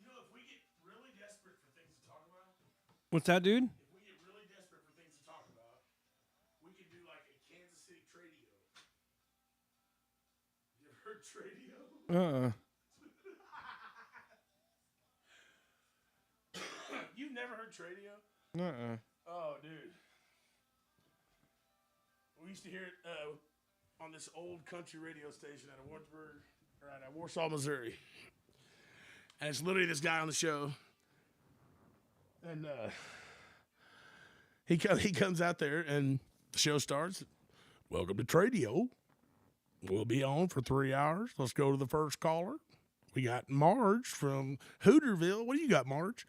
If we get really desperate for things to talk about, What's that, dude? if we get really desperate for things to talk about, we could do like a Kansas City tradio. Tradio? You've never heard Tradio? Oh, dude. We used to hear it on this old country radio station at Warsaw, Missouri. And it's literally this guy on the show. And he comes out there and the show starts. Welcome to Tradio. We'll be on for 3 hours. Let's go to the first caller. We got Marge from Hooterville. What do you got, Marge?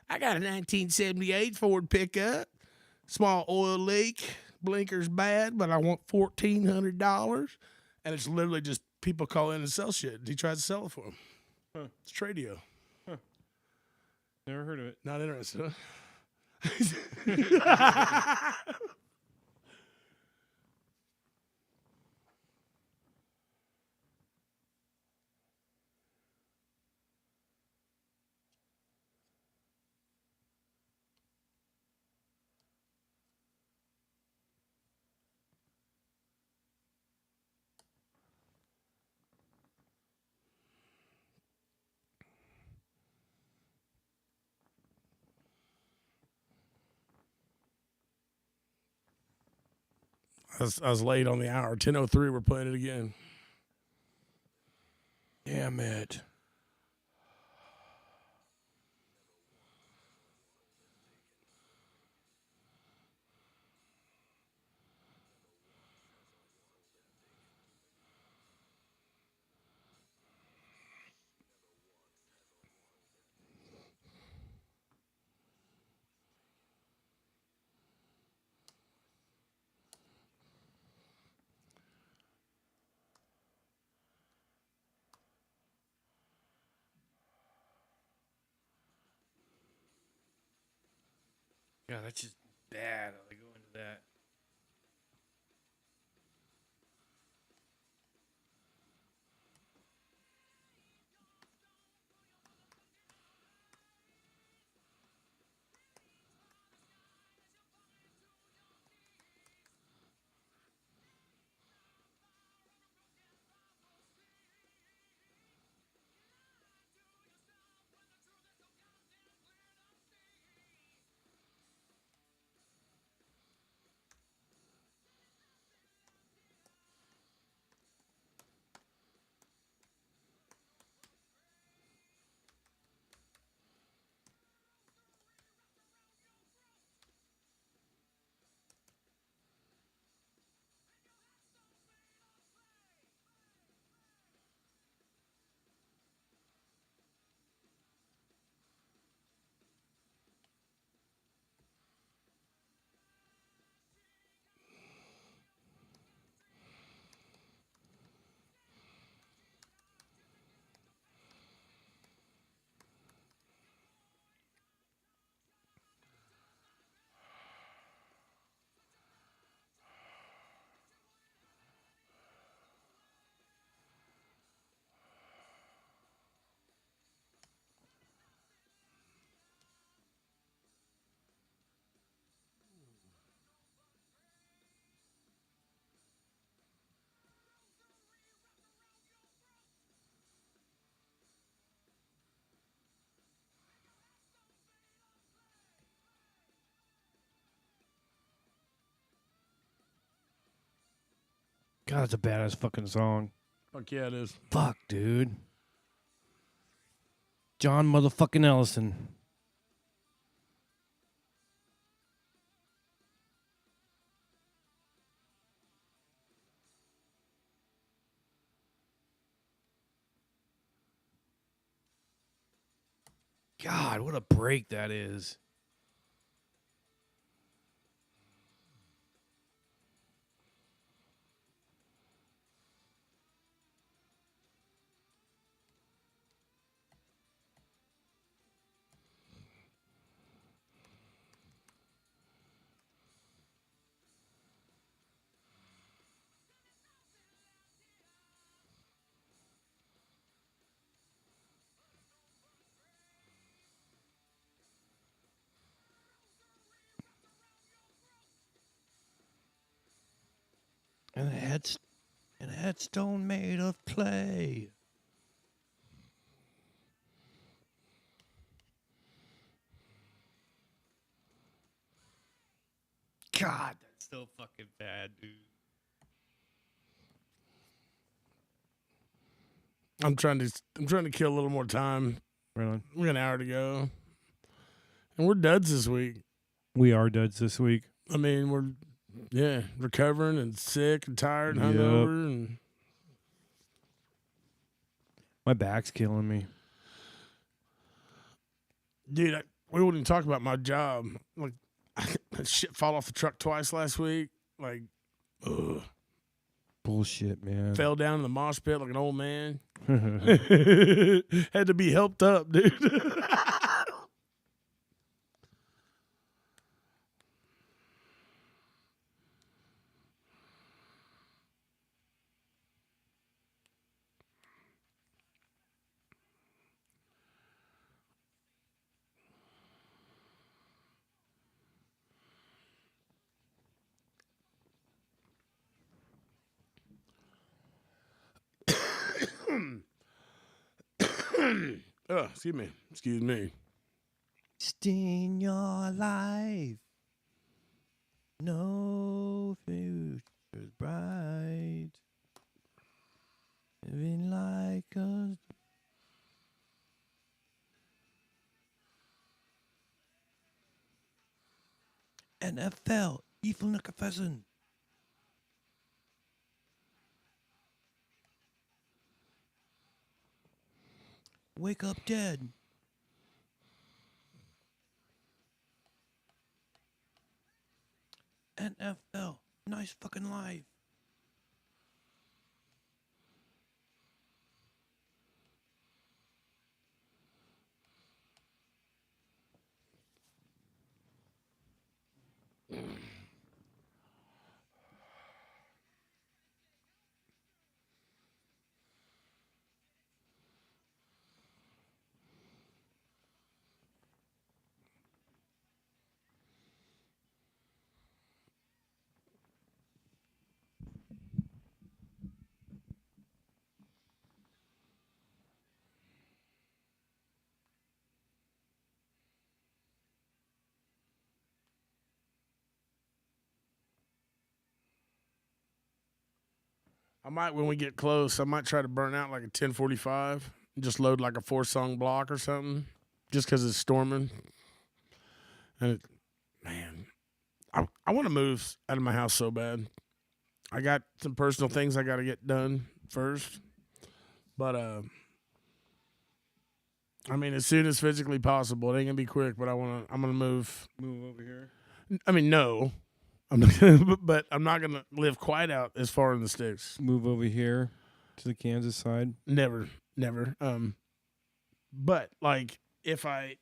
I got a 1978 Ford pickup. Small oil leak. Blinker's bad, but I want $1,400. And it's literally just people call in and sell shit. He tries to sell it for them. Huh. It's Tradio. Never heard of it. Not interested, huh? I was late on the hour. 10:03. We're playing it again. Damn it. God, that's just bad. I go into that. God, it's a badass fucking song. Fuck yeah, it is. Fuck, dude. John motherfucking Ellison. God, what a break that is. And it headstone made of clay. God, that's so fucking bad, dude. I'm trying to kill a little more time. Right on. We got an hour to go, and we're duds this week. We are duds this week. I mean, we're recovering and sick and tired and Yep. hungover and. My back's killing me. Dude, we wouldn't even talk about my job. Like, shit fall off the truck twice last week. Like, ugh. Bullshit, man. Fell down in the mosh pit like an old man. Had to be helped up, dude. Excuse me. In your life, no future's bright. Living like a NFL, evil Nickerfessen. Wake up dead. NFL, nice fucking life. I might, when we get close, I might try to burn out like a 1045. Just load like a 4-song block or something. Just because it's storming. And, man, I want to move out of my house so bad. I got some personal things I got to get done first. But, I mean, as soon as physically possible. It ain't going to be quick, but I'm going to move. Move over here. I mean, no. I'm not gonna, but I'm not going to live quite out as far in the sticks. Move over here to the Kansas side. Never. But, like, if I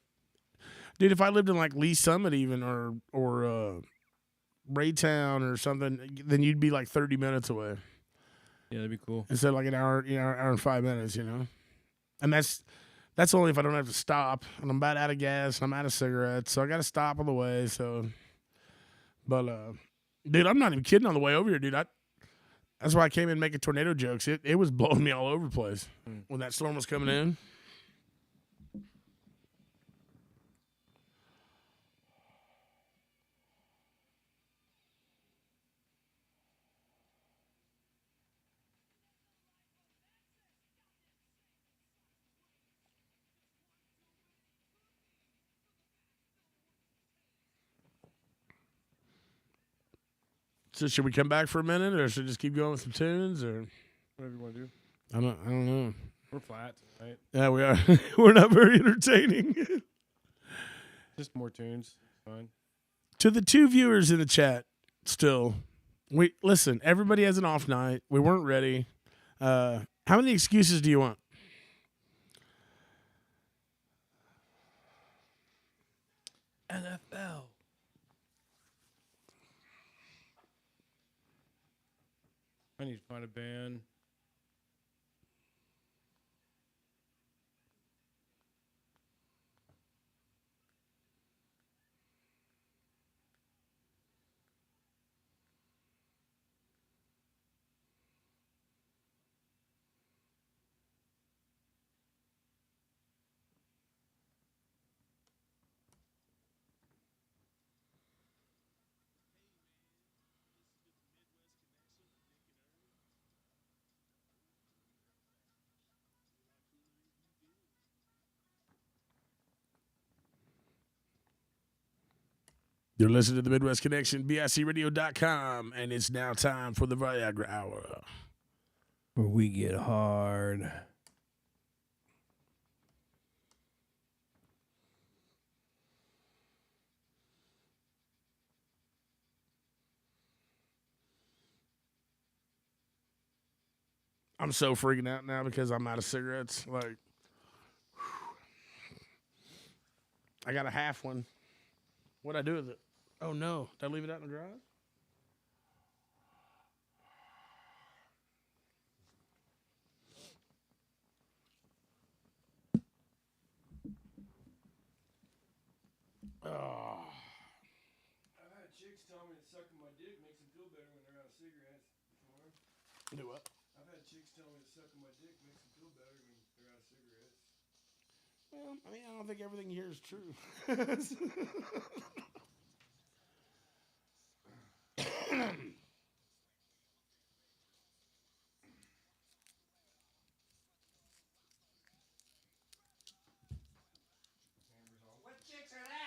lived in, like, Lee Summit even or Raytown or something, then you'd be, like, 30 minutes away. Yeah, that'd be cool. Instead of, like, an hour and 5 minutes, you know? And that's only if I don't have to stop. And I'm about out of gas and I'm out of cigarettes, so I got to stop on the way, so... But, dude, I'm not even kidding on the way over here, dude. That's why I came in making tornado jokes. It was blowing me all over the place when that storm was coming in. So should we come back for a minute, or should we just keep going with some tunes, or Whatever you want to do. I don't know. We're flat tonight. Yeah, we are. We're not very entertaining. Just more tunes. Fine. To the 2 viewers in the chat, still, listen. Everybody has an off night. We weren't ready. How many excuses do you want? NFL. I need to find a band. You're listening to the Midwest Connection, BICRadio.com, and it's now time for the Viagra Hour. Where we get hard. I'm so freaking out now because I'm out of cigarettes. Like, I got a half one. What'd I do with it? Oh, no. Did I leave it out in the garage? Oh. I've had chicks tell me that sucking my dick makes them feel better when they're out of cigarettes. Do what? I've had chicks tell me that sucking my dick makes them feel better when they're out of cigarettes. Well, I mean, I don't think everything here is true. What chicks are that?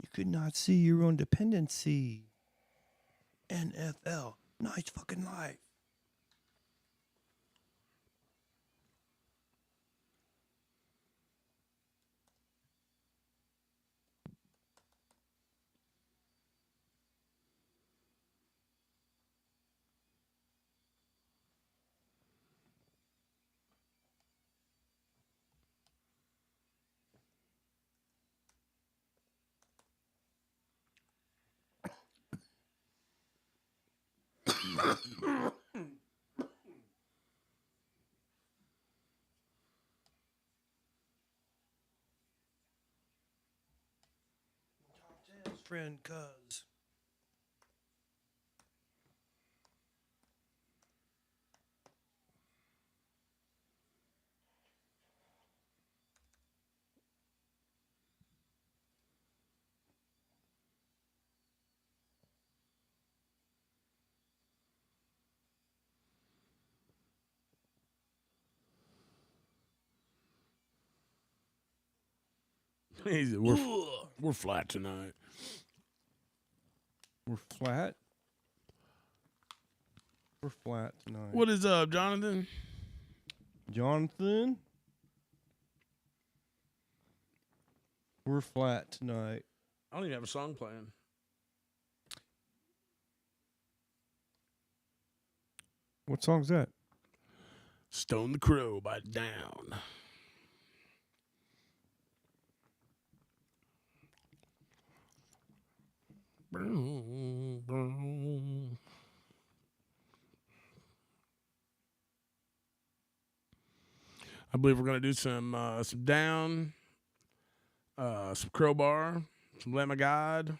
You could not see your own dependency. NFL, nice fucking life. Friend, cuz. We're flat tonight. We're flat. We're flat tonight. What is up, Jonathan? Jonathan? We're flat tonight. I don't even have a song playing. What song's that? Stone the Crow by Down. I believe we're gonna do some Down, some Crowbar, some Lamb of God.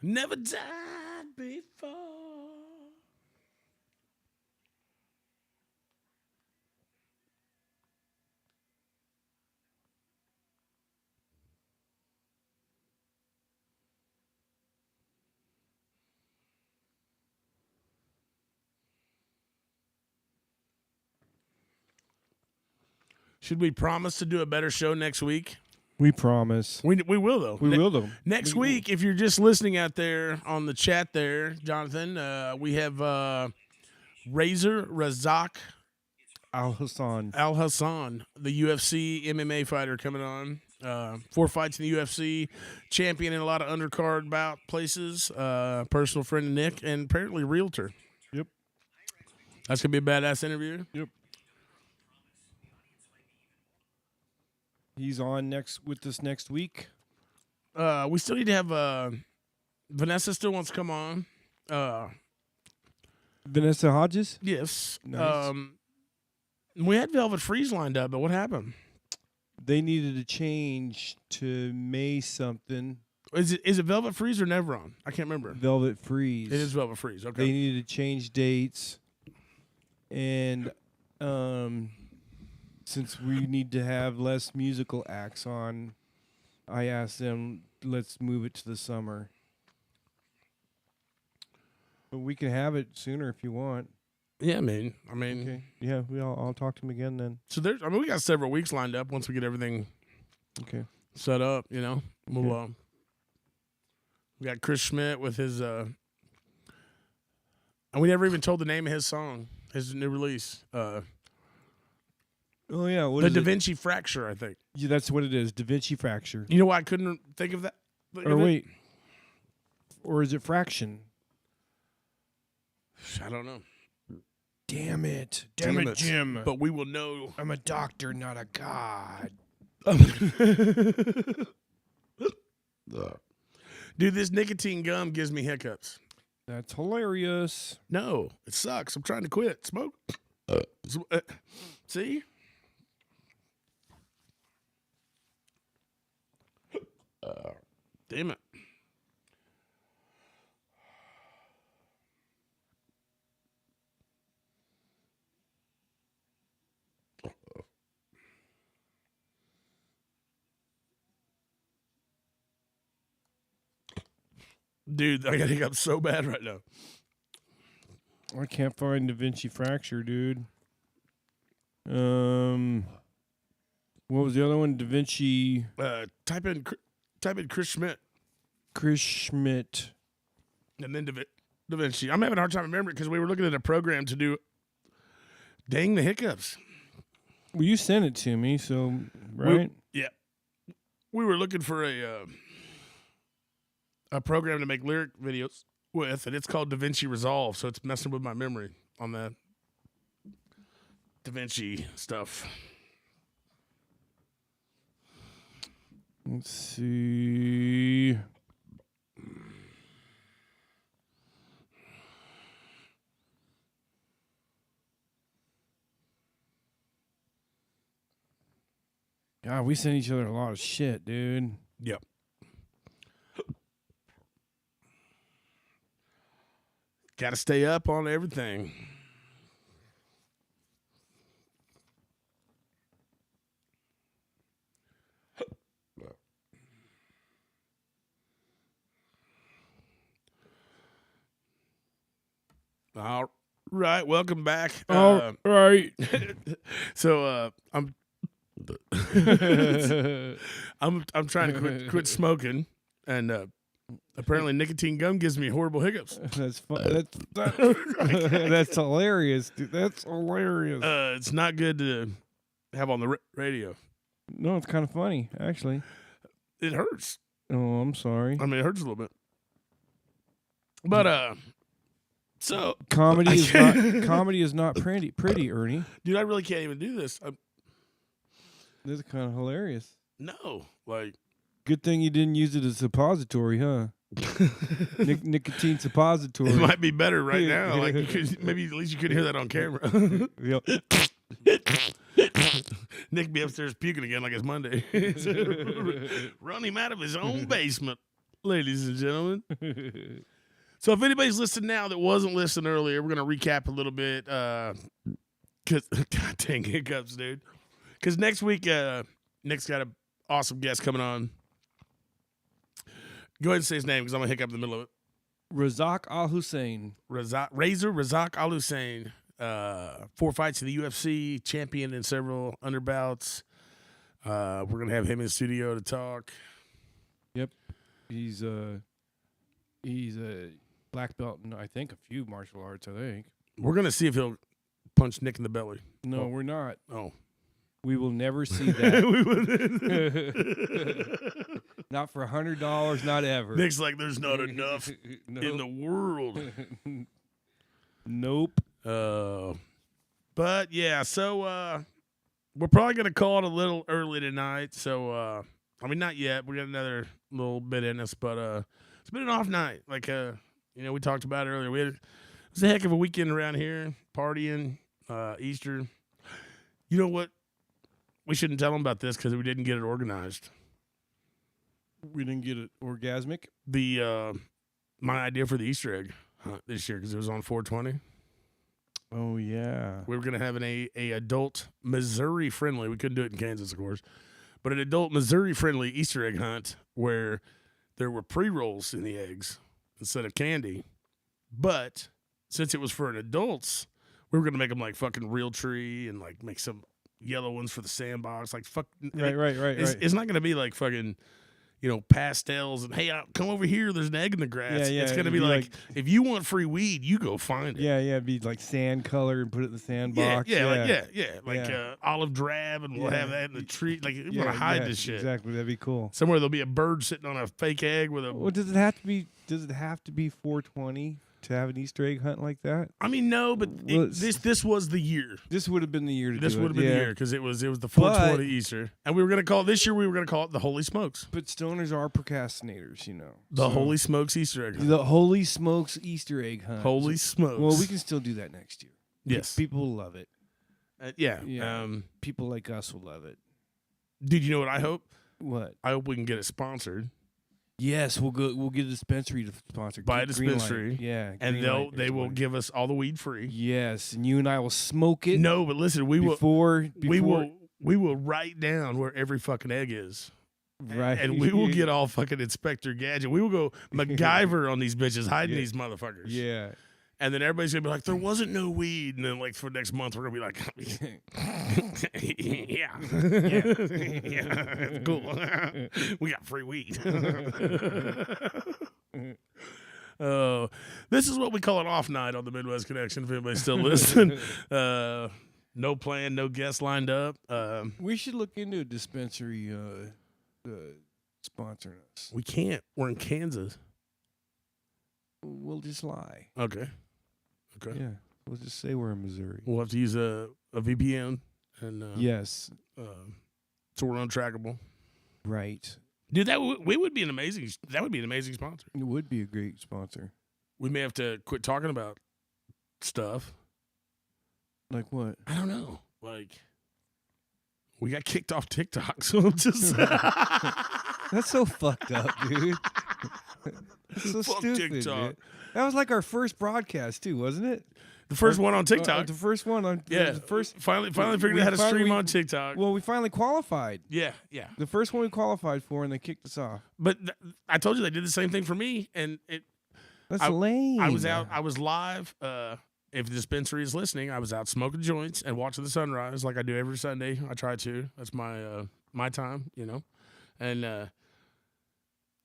Never died before. Should we promise to do a better show next week? We promise. We will, though. We will, though. Next week, if you're just listening out there on the chat there, Jonathan, we have Razor Razak Al Hassan. the UFC MMA fighter coming on. 4 fights in the UFC, champion in a lot of undercard bout places, personal friend of Nick, and apparently realtor. Yep. That's going to be a badass interview. Yep. He's on with us next week. We still need to have Vanessa still wants to come on. Vanessa Hodges? Yes. Nice. We had Velvet Freeze lined up, but what happened? They needed to change to May something. Is it Velvet Freeze or Nevron? I can't remember. Velvet Freeze. It is Velvet Freeze. Okay. They needed to change dates. And since we need to have less musical acts on, I asked them, let's move it to the summer. But we can have it sooner if you want. Yeah, I mean, Okay. Yeah, I'll talk to him again then. So we got several weeks lined up once we get everything Okay. set up. You know, we'll we got Chris Schmidt with his and we never even told the name of his song, his new release. Oh yeah, what The is Da it? Vinci Fracture, I think. Yeah, that's what it is. Da Vinci Fracture. You know why I couldn't think of that? Or wait, or is it Fraction? I don't know. Damn it, Jim. But we will know. I'm a doctor, not a god. Dude, this nicotine gum gives me hiccups. That's hilarious. No, it sucks. I'm trying to quit. Smoke. See? Damn it. Dude, I got hiccups so bad right now. I can't find Da Vinci Fracture, dude. What was the other one? Da Vinci. Type in Chris Schmidt Chris Schmidt. and then Da Vinci. I'm having a hard time remembering because we were looking at a program to do. Dang the hiccups. Well, you sent it to me, so right. Yeah. We were looking for a program to make lyric videos with, and it's called Da Vinci Resolve, so it's messing with my memory on that Da Vinci stuff. Let's see. God, we sent each other a lot of shit, dude. Yep. Got to stay up on everything. All right, welcome back. All right. So I'm trying to quit smoking, and apparently nicotine gum gives me horrible hiccups. That's fun. That's hilarious, dude. That's hilarious. It's not good to have on the radio. No, it's kind of funny, actually. It hurts. Oh, I'm sorry. I mean, it hurts a little bit. But so Comedy is not pretty, Ernie. dude, I really can't even do this. This is kind of hilarious. No, like Good thing you didn't use it as a suppository, huh? Nicotine suppository. it might be better right now. Like maybe at least you couldn't hear that on camera. Yep. Nick be upstairs puking again like it's Monday. Run him out of his own basement. ladies and gentlemen. So if anybody's listening now that wasn't listening earlier, we're going to recap a little bit. Because, God dang hiccups, dude. Because next week, Nick's got an awesome guest coming on. Go ahead and say his name because I'm going to hiccup in the middle of it. Razak Al Hussein. Razak Al Hussein. 4 fights in the UFC, champion in several underbouts. We're going to have him in the studio to talk. Yep. He's a black belt in, I think, a few martial arts, I think. We're going to see if he'll punch Nick in the belly. No, we're not. Oh. We will never see that. We would. Not for $100, not ever. Nick's like, there's not enough No. in the world. Nope. But, yeah, so we're probably going to call it a little early tonight. So, I mean, not yet. We got another little bit in us, but it's been an off night. Like, we talked about it earlier. It was a heck of a weekend around here, partying, Easter. You know what? We shouldn't tell them about this because we didn't get it organized. We didn't get it orgasmic. My idea for the Easter egg hunt this year, because it was on 420. Oh, yeah. We were going to have a adult Missouri friendly. We couldn't do it in Kansas, of course, but an adult Missouri friendly Easter egg hunt where there were pre-rolls in the eggs instead of candy. But since it was for an adults, we were going to make them like fucking real tree and like make some yellow ones for the sandbox. Like fuck. Right. It's not going to be like fucking, pastels and hey, come over here. There's an egg in the grass. Yeah, it's going to be like if you want free weed, you go find it. Yeah, it'd be like sand color and put it in the sandbox. Like olive drab, and we'll have that in the tree. Like you want to hide this shit. Exactly, that'd be cool. Somewhere there'll be a bird sitting on a fake egg with a. Well, does it have to be 420 to have an Easter egg hunt like that? I mean, no, but this was the year. This would have been the year to This do it. would have been the year because it was the 420 Easter, and we were gonna call it this year. We were gonna call it the Holy Smokes. But stoners are procrastinators, The Holy Smokes Easter egg hunt. The Holy Smokes Easter egg hunt. Holy smokes! Well, we can still do that next year. Yes, people will love it. Yeah. People like us will love it. Dude, you know what I hope? What? I hope we can get it sponsored. Yes, we'll get a dispensary to sponsor. Buy a dispensary. Yeah. And they will give us all the weed free. Yes, and you and I will smoke it. No, but listen, we will write down where every fucking egg is. Right. And we will get all fucking Inspector Gadget. We will go MacGyver on these bitches, hiding these motherfuckers. Yeah. And then everybody's going to be like, there wasn't no weed. And then, like, for next month, we're going to be like, yeah. It's cool. We got free weed. This is what we call an off night on the Midwest Connection, if anybody's still listening. No plan, no guests lined up. We should look into a dispensary sponsoring us. We can't. We're in Kansas. We'll just lie. Okay. Yeah. We'll just say we're in Missouri. We'll have to use a VPN. And yes. So we're untrackable. Right. Dude, that would be an amazing sponsor. It would be a great sponsor. We may have to quit talking about stuff. Like what? I don't know. Like, we got kicked off TikTok, so I'm just. That's so fucked up, dude. That's so Fuck stupid, TikTok. dude. That was like our first broadcast too, wasn't it? The first one on TikTok. The first one on. Yeah. The first. Finally figured out how to stream on TikTok. Well, we finally qualified. Yeah. The first one we qualified for, and they kicked us off. But I told you they did the same thing for me, and That's lame. I was out. I was live. If the dispensary is listening, I was out smoking joints and watching the sunrise like I do every Sunday. I try to. That's my time, And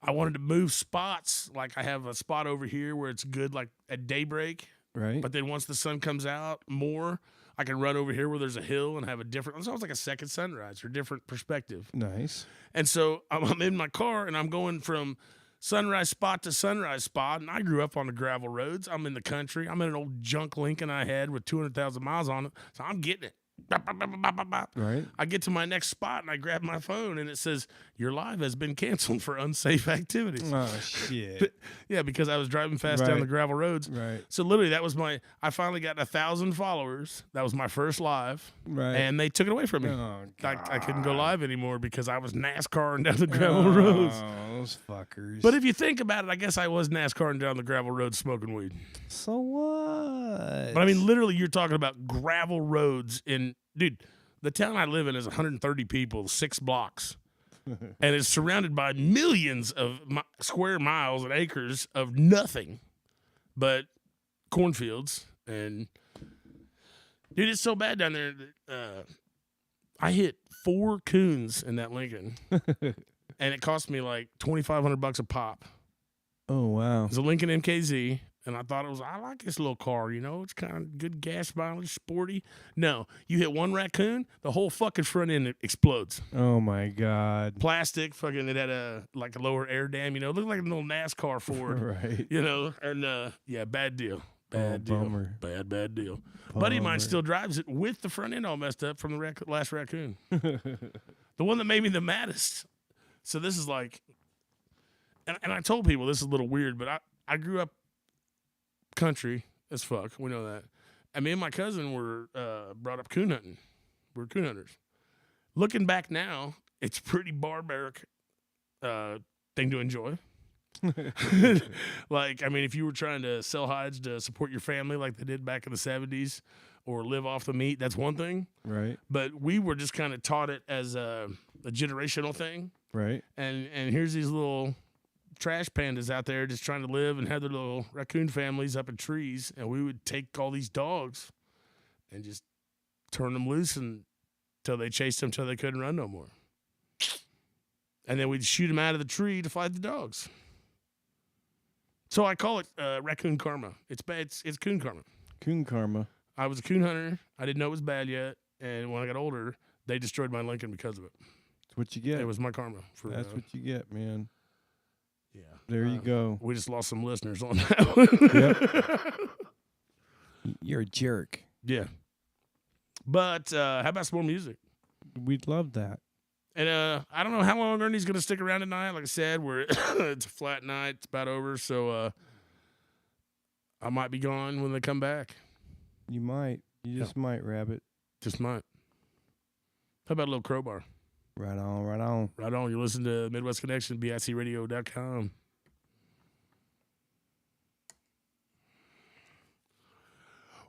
I wanted to move spots. Like I have a spot over here where it's good, like at daybreak. Right. But then once the sun comes out more, I can run over here where there's a hill and have a different. It's almost like a second sunrise or different perspective. Nice. And so I'm in my car and I'm going from sunrise spot to sunrise spot. And I grew up on the gravel roads. I'm in the country. I'm in an old junk Lincoln I had with 200,000 miles on it. So I'm getting it. Bop, bop, bop, bop, bop, bop. Right. I get to my next spot and I grab my phone and it says, your live has been canceled for unsafe activities. Oh shit. Yeah, because I was driving fast down Right. the gravel roads. Right. So literally that was I finally got 1,000 followers. That was my first live. Right. And they took it away from me. Oh, I couldn't go God. live anymore because I was NASCARing down the gravel roads. Oh, those fuckers. But if you think about it, I guess I was NASCARing down the gravel roads smoking weed. So what? But I mean, literally, you're talking about gravel roads dude, the town I live in is 130 people, 6 blocks. And it's surrounded by millions of square miles and acres of nothing but cornfields. And, dude, it's so bad down there that I hit 4 coons in that Lincoln. And it cost me like $2,500 a pop. Oh wow. It's a Lincoln MKZ, and I thought I like this little car, it's kind of good gas mileage, sporty. No, you hit one raccoon, the whole fucking front end explodes. Oh my God. Plastic, fucking, it had a lower air dam, it looked like a little NASCAR Ford, Right. and yeah, bad deal. Bad deal. Bummer. Bad deal. Buddy of mine Bummer. still drives it with the front end all messed up from the last raccoon. The one that made me the maddest. So this is like, and I told people this is a little weird, but I grew up country as fuck. We know that. And me and my cousin were brought up coon hunting. We were coon hunters. Looking back now, it's a pretty barbaric thing to enjoy. Like, I mean, if you were trying to sell hides to support your family like they did back in the 70s or live off the meat, that's one thing. Right. But we were just kind of taught it as a generational thing. Right. And here's these little trash pandas out there just trying to live and have their little raccoon families up in trees. And we would take all these dogs and just turn them loose until they chased them till they couldn't run no more. And then we'd shoot them out of the tree to fight the dogs. So I call it raccoon karma. It's bad. It's coon karma. Coon karma. I was a coon hunter. I didn't know it was bad yet. And when I got older, they destroyed my Lincoln because of it. That's what you get. It was my karma. That's what you get, man. Yeah. There you go. We just lost some listeners on that one. You're a jerk. Yeah. But how about some more music? We'd love that. And I don't know how long Ernie's going to stick around tonight. Like I said, it's a flat night. It's about over. So I might be gone when they come back. You might. You just might, Rabbit. Just might. How about a little crowbar? Right on, right on. Right on. You listen to Midwest Connection, bicradio.com.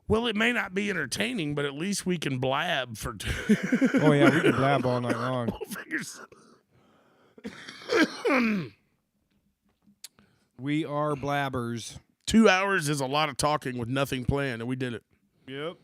Well, it may not be entertaining, but at least we can blab for Oh, yeah, we can blab all night long. figures. We are blabbers. 2 hours is a lot of talking with nothing planned, and we did it. Yep.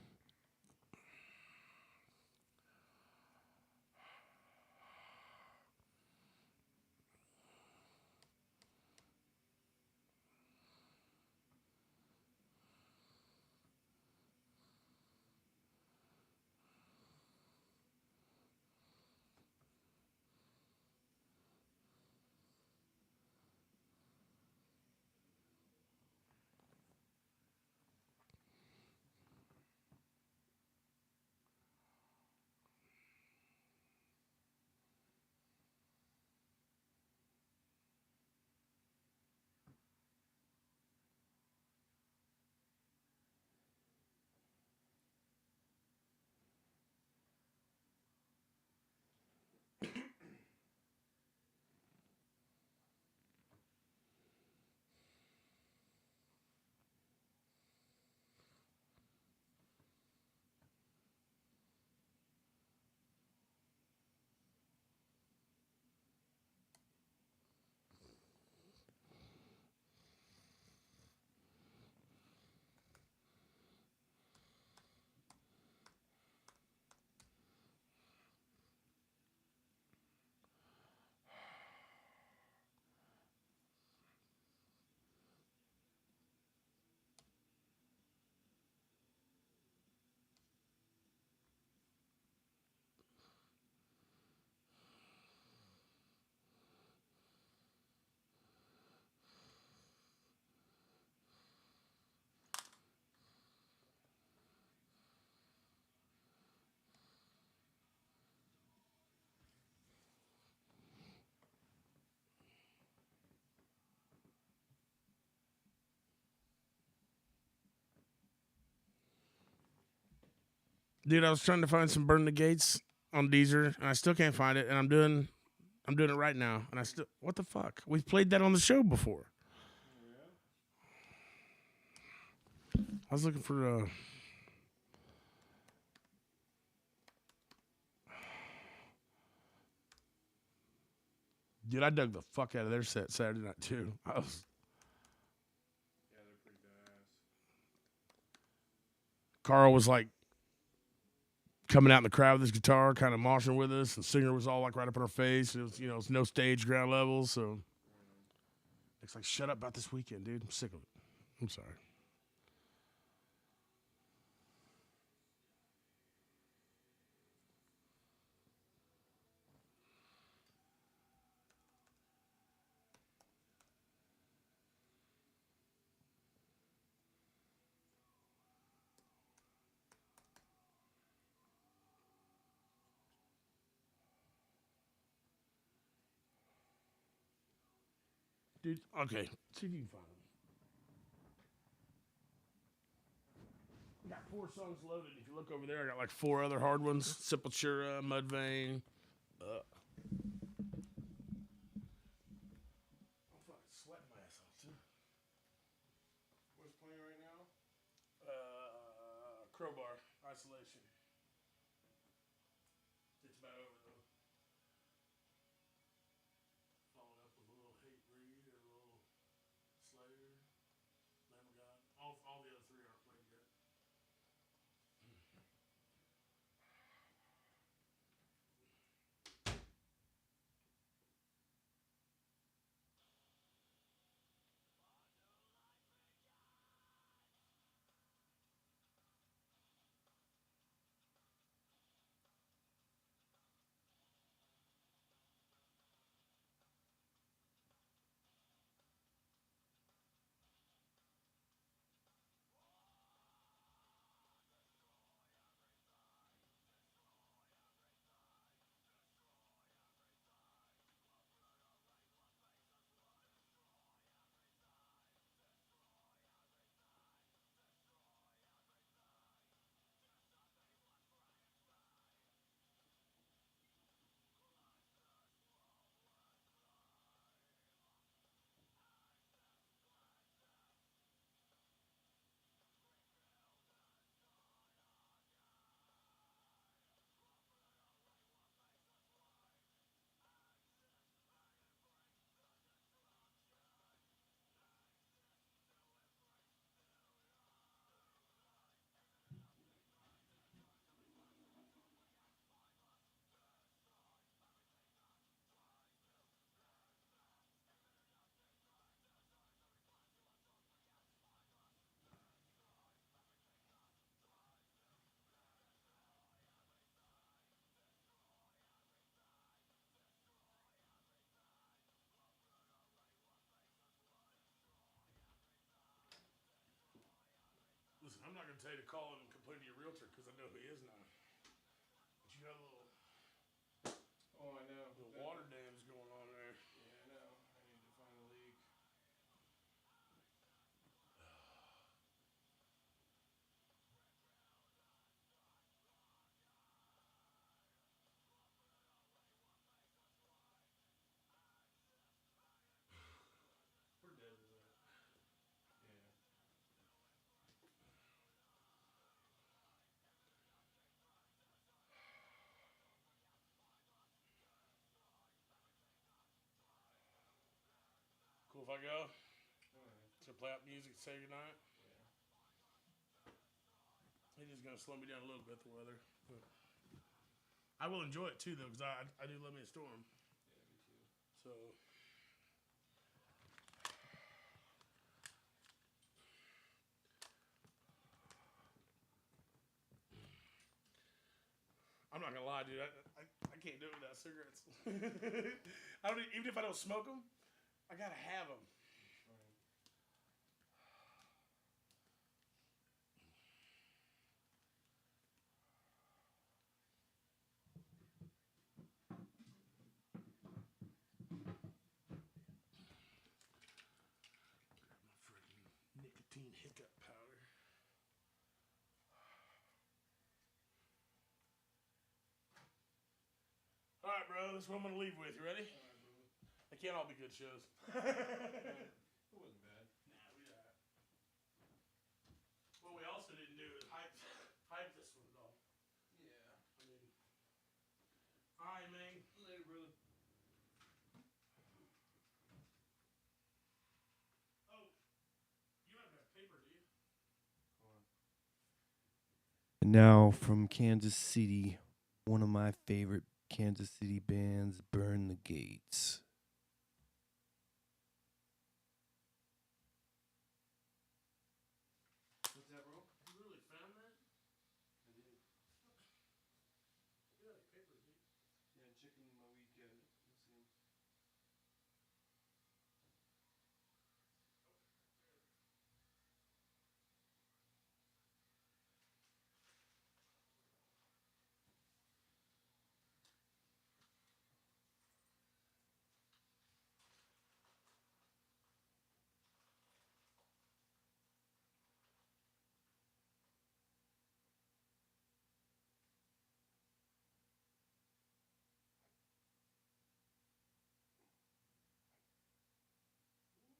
Dude, I was trying to find some Burn the Gates on Deezer, and I still can't find it. And I'm doing it right now, and I still. What the fuck? We've played that on the show before. I was looking for. Dude, I dug the fuck out of their set Saturday night too. I was. Yeah, they're pretty badass. Carl was like coming out in the crowd with his guitar, kind of moshing with us. The singer was all like right up in our face. It was, it's no stage ground level, so it's like, shut up about this weekend, dude. I'm sick of it. I'm sorry. Dude, okay. See if you can find them. I got 4 songs loaded. If you look over there, I got like 4 other hard ones. Sepultura, Mudvayne. I'm fucking sweating my ass off, too. What's playing right now? Crowbar, Isolation. It's about over, though. Followed up with a little Hate Breed or a little Slayer, Lamb of God. All the other 3 aren't played yet. Listen, I'm not going to tell you to call and complain to your realtor because I know who he is now. But you got a little Oh, I know. water dams going on there. Yeah, I know. I need to find a leak. Where Deb is at? Yeah. Cool if I go? All right. To play out music, say goodnight? Yeah. It is going to slow me down a little bit, the weather. But I will enjoy it too, though, because I do love me a storm. Yeah, me too. So. I'm not gonna lie, dude. I can't do it without cigarettes. I don't even if I don't smoke them, I gotta have them. Nicotine hiccup powder. bro. That's what I'm gonna leave with. You ready? They can't all be good shows. It wasn't bad. Nah, we what we also didn't do is hype this one at all. Yeah. I mean, all right, man. Later, brother. Oh, you don't have paper, do you? And now from Kansas City, one of my favorite Kansas City bands, Burn the Gates. What's that, bro? You really found that? I did. You don't have paper, do you? Yeah, checking my weed cabinet. Let's see 'em.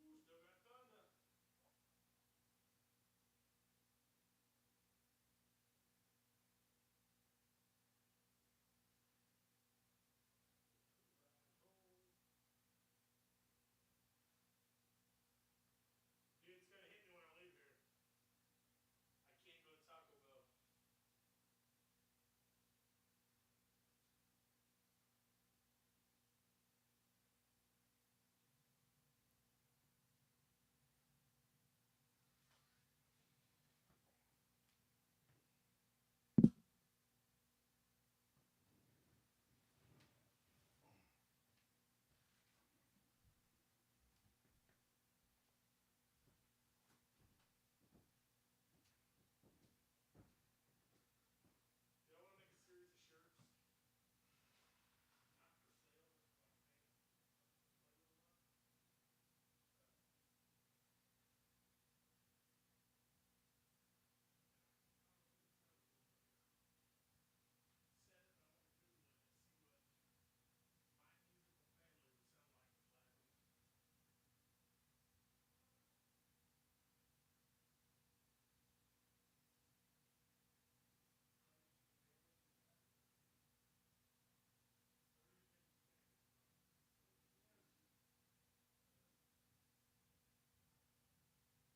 Ooh, still got thunder. Dude, it's gonna hit me when I leave here. I can't go to Taco Bell. Do I want to make a series of shirts? Not for sale, but like fans play with a lot.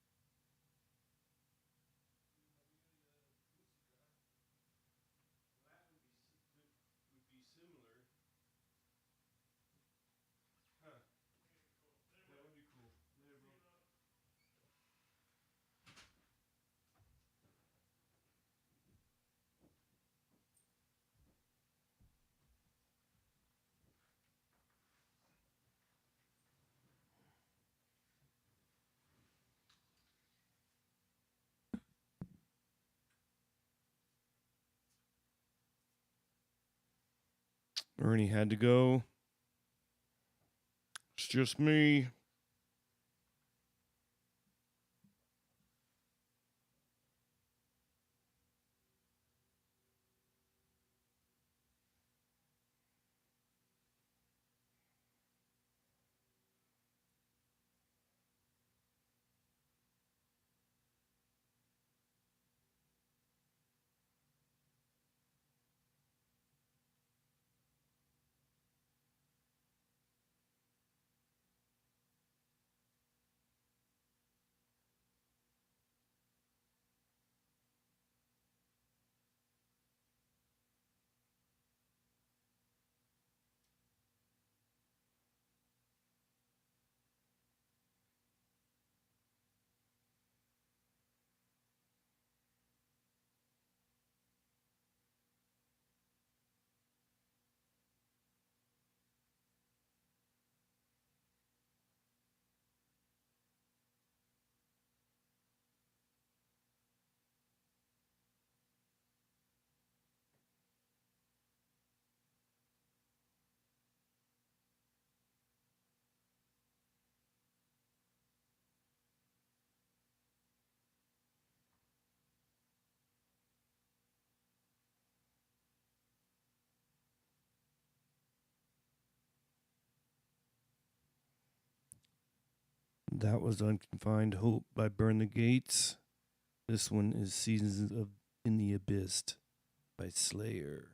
Said it, but I want to Google it and see what my musical family would sound like with Latin. That would be similar. Huh. Cool. That Anyway, would be cool. Later, see bro. you, bro. Ernie had to go. It's just me. That was Unconfined Hope by Burn the Gates. This one is Seasons of in the Abyss by Slayer.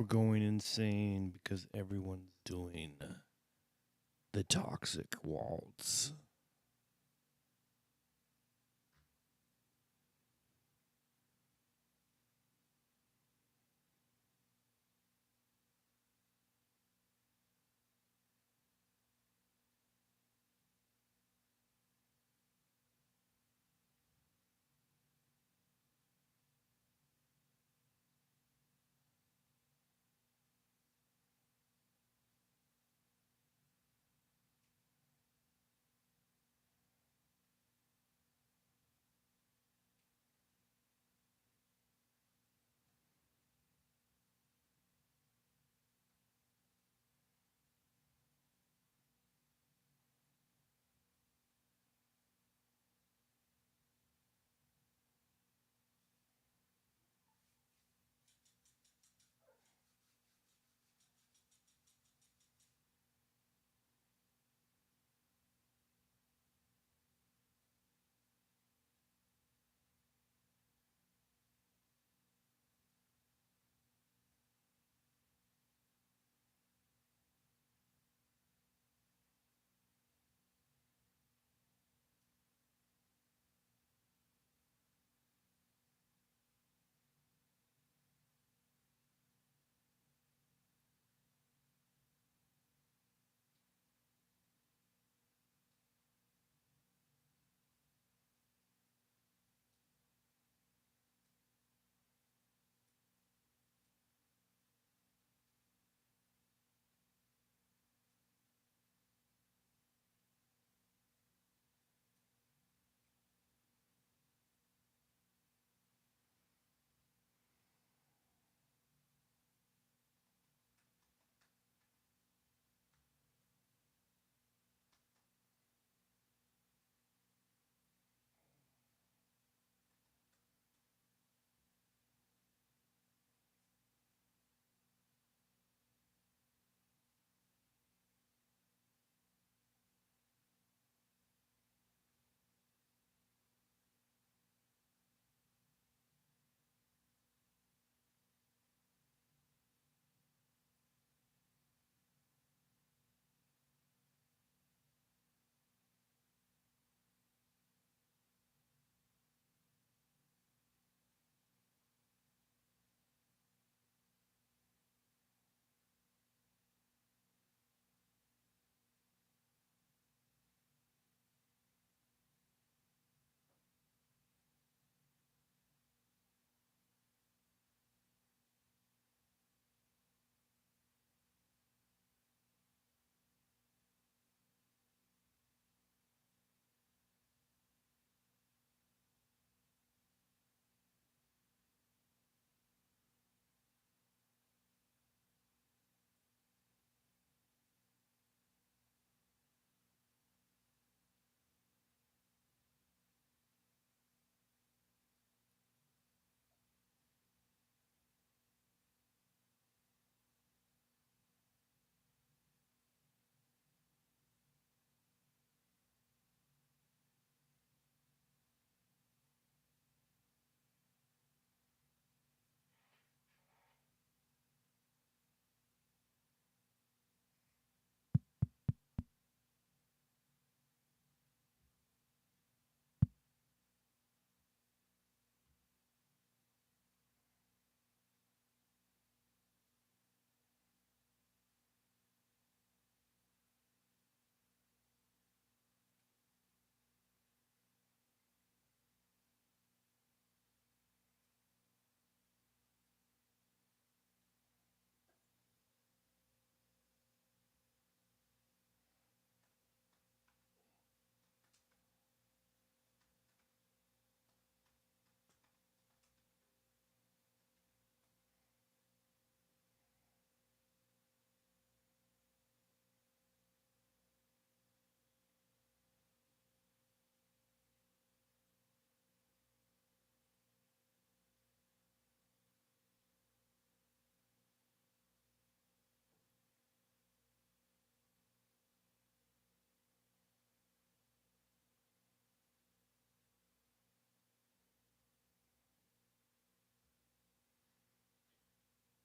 We're going insane because everyone's doing the toxic waltz.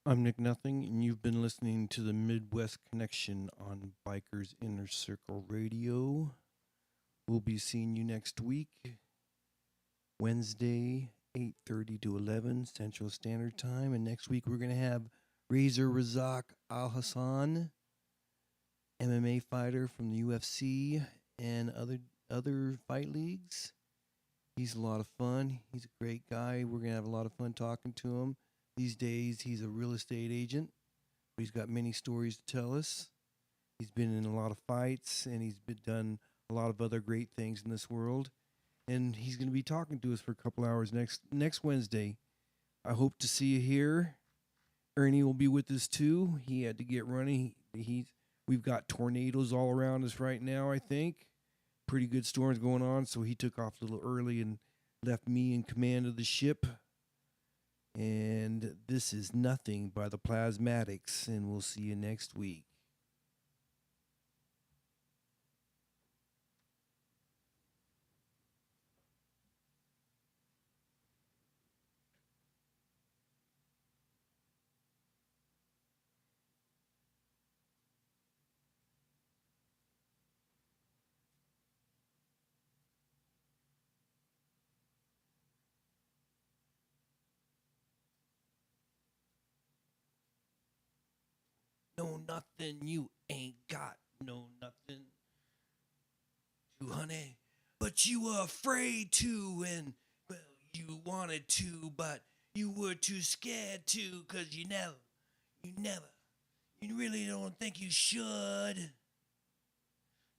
I'm Nick Nothing, and you've been listening to the Midwest Connection on Bikers Inner Circle Radio. We'll be seeing you next week, Wednesday, 8:30 to 11 Central Standard Time. And next week we're going to have Razor Razak Al Hassan, MMA fighter from the UFC and other fight leagues. He's a lot of fun. He's a great guy. We're going to have a lot of fun talking to him. These days, he's a real estate agent. He's got many stories to tell us. He's been in a lot of fights, and he's done a lot of other great things in this world. And he's going to be talking to us for a couple hours next Wednesday. I hope to see you here. Ernie will be with us too. He had to get running. We've got tornadoes all around us right now, I think. Pretty good storms going on, so he took off a little early and left me in command of the ship. And this is Nothing by the Plasmatics, and we'll see you next week. No nothing, you ain't got no nothing to, honey. But you were afraid to, and, well, you wanted to, but you were too scared to, 'cause you really don't think you should.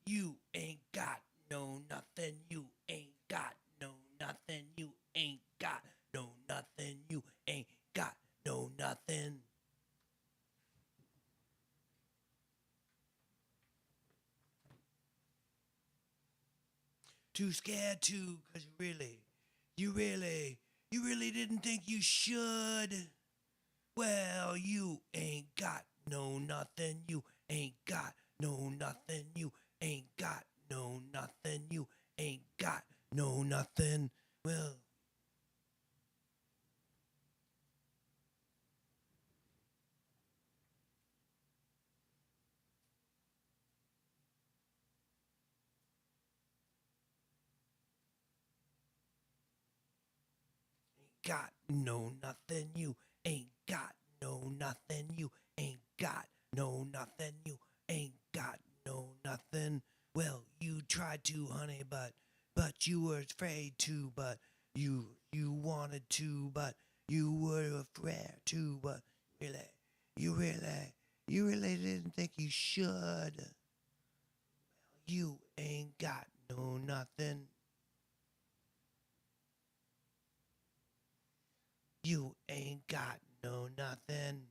You ain't got no nothing, you ain't got no nothing, you ain't got no nothing, you ain't got no nothing. Too scared to, 'cause you really didn't think you should. Well, you ain't got no nothing, you ain't got no nothing, you ain't got no nothing, you ain't got no nothing. Well, got no nothing, you ain't got no nothing, you ain't got no nothing, you ain't got no nothing. Well, you tried to, honey, but you were afraid to, but you wanted to, but you were afraid to, but really, you really, you really didn't think you should. You ain't got no nothing. You ain't got no nothing.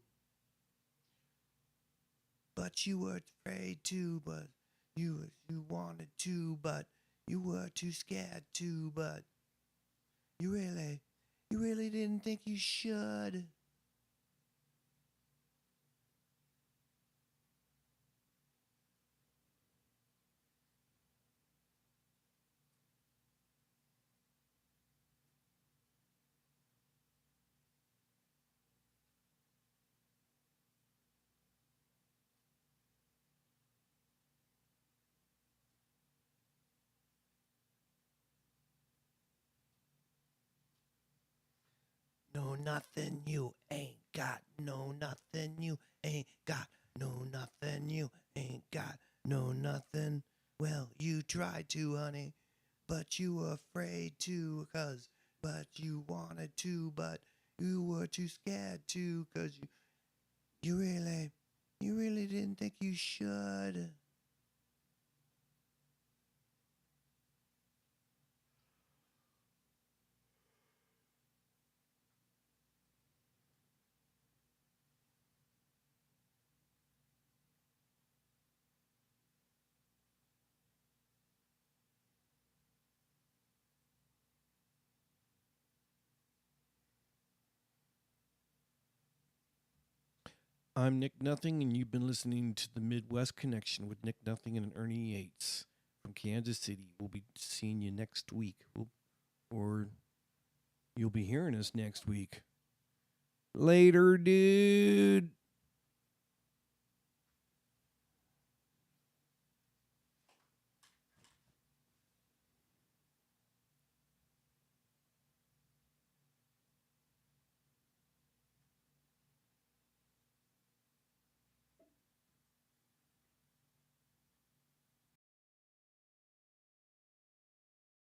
But you were afraid to, but you wanted to, but you were too scared to, but you really didn't think you should. No nothing, you ain't got no nothing, you ain't got no nothing, you ain't got no nothing. Well, you tried to, honey, but you were afraid to, but you wanted to, but you were too scared to, 'cause you really didn't think you should. I'm Nick Nothing, and you've been listening to the Midwest Connection with Nick Nothing and Ernie Yates from Kansas City. We'll be seeing you next week, or you'll be hearing us next week. Later, dude.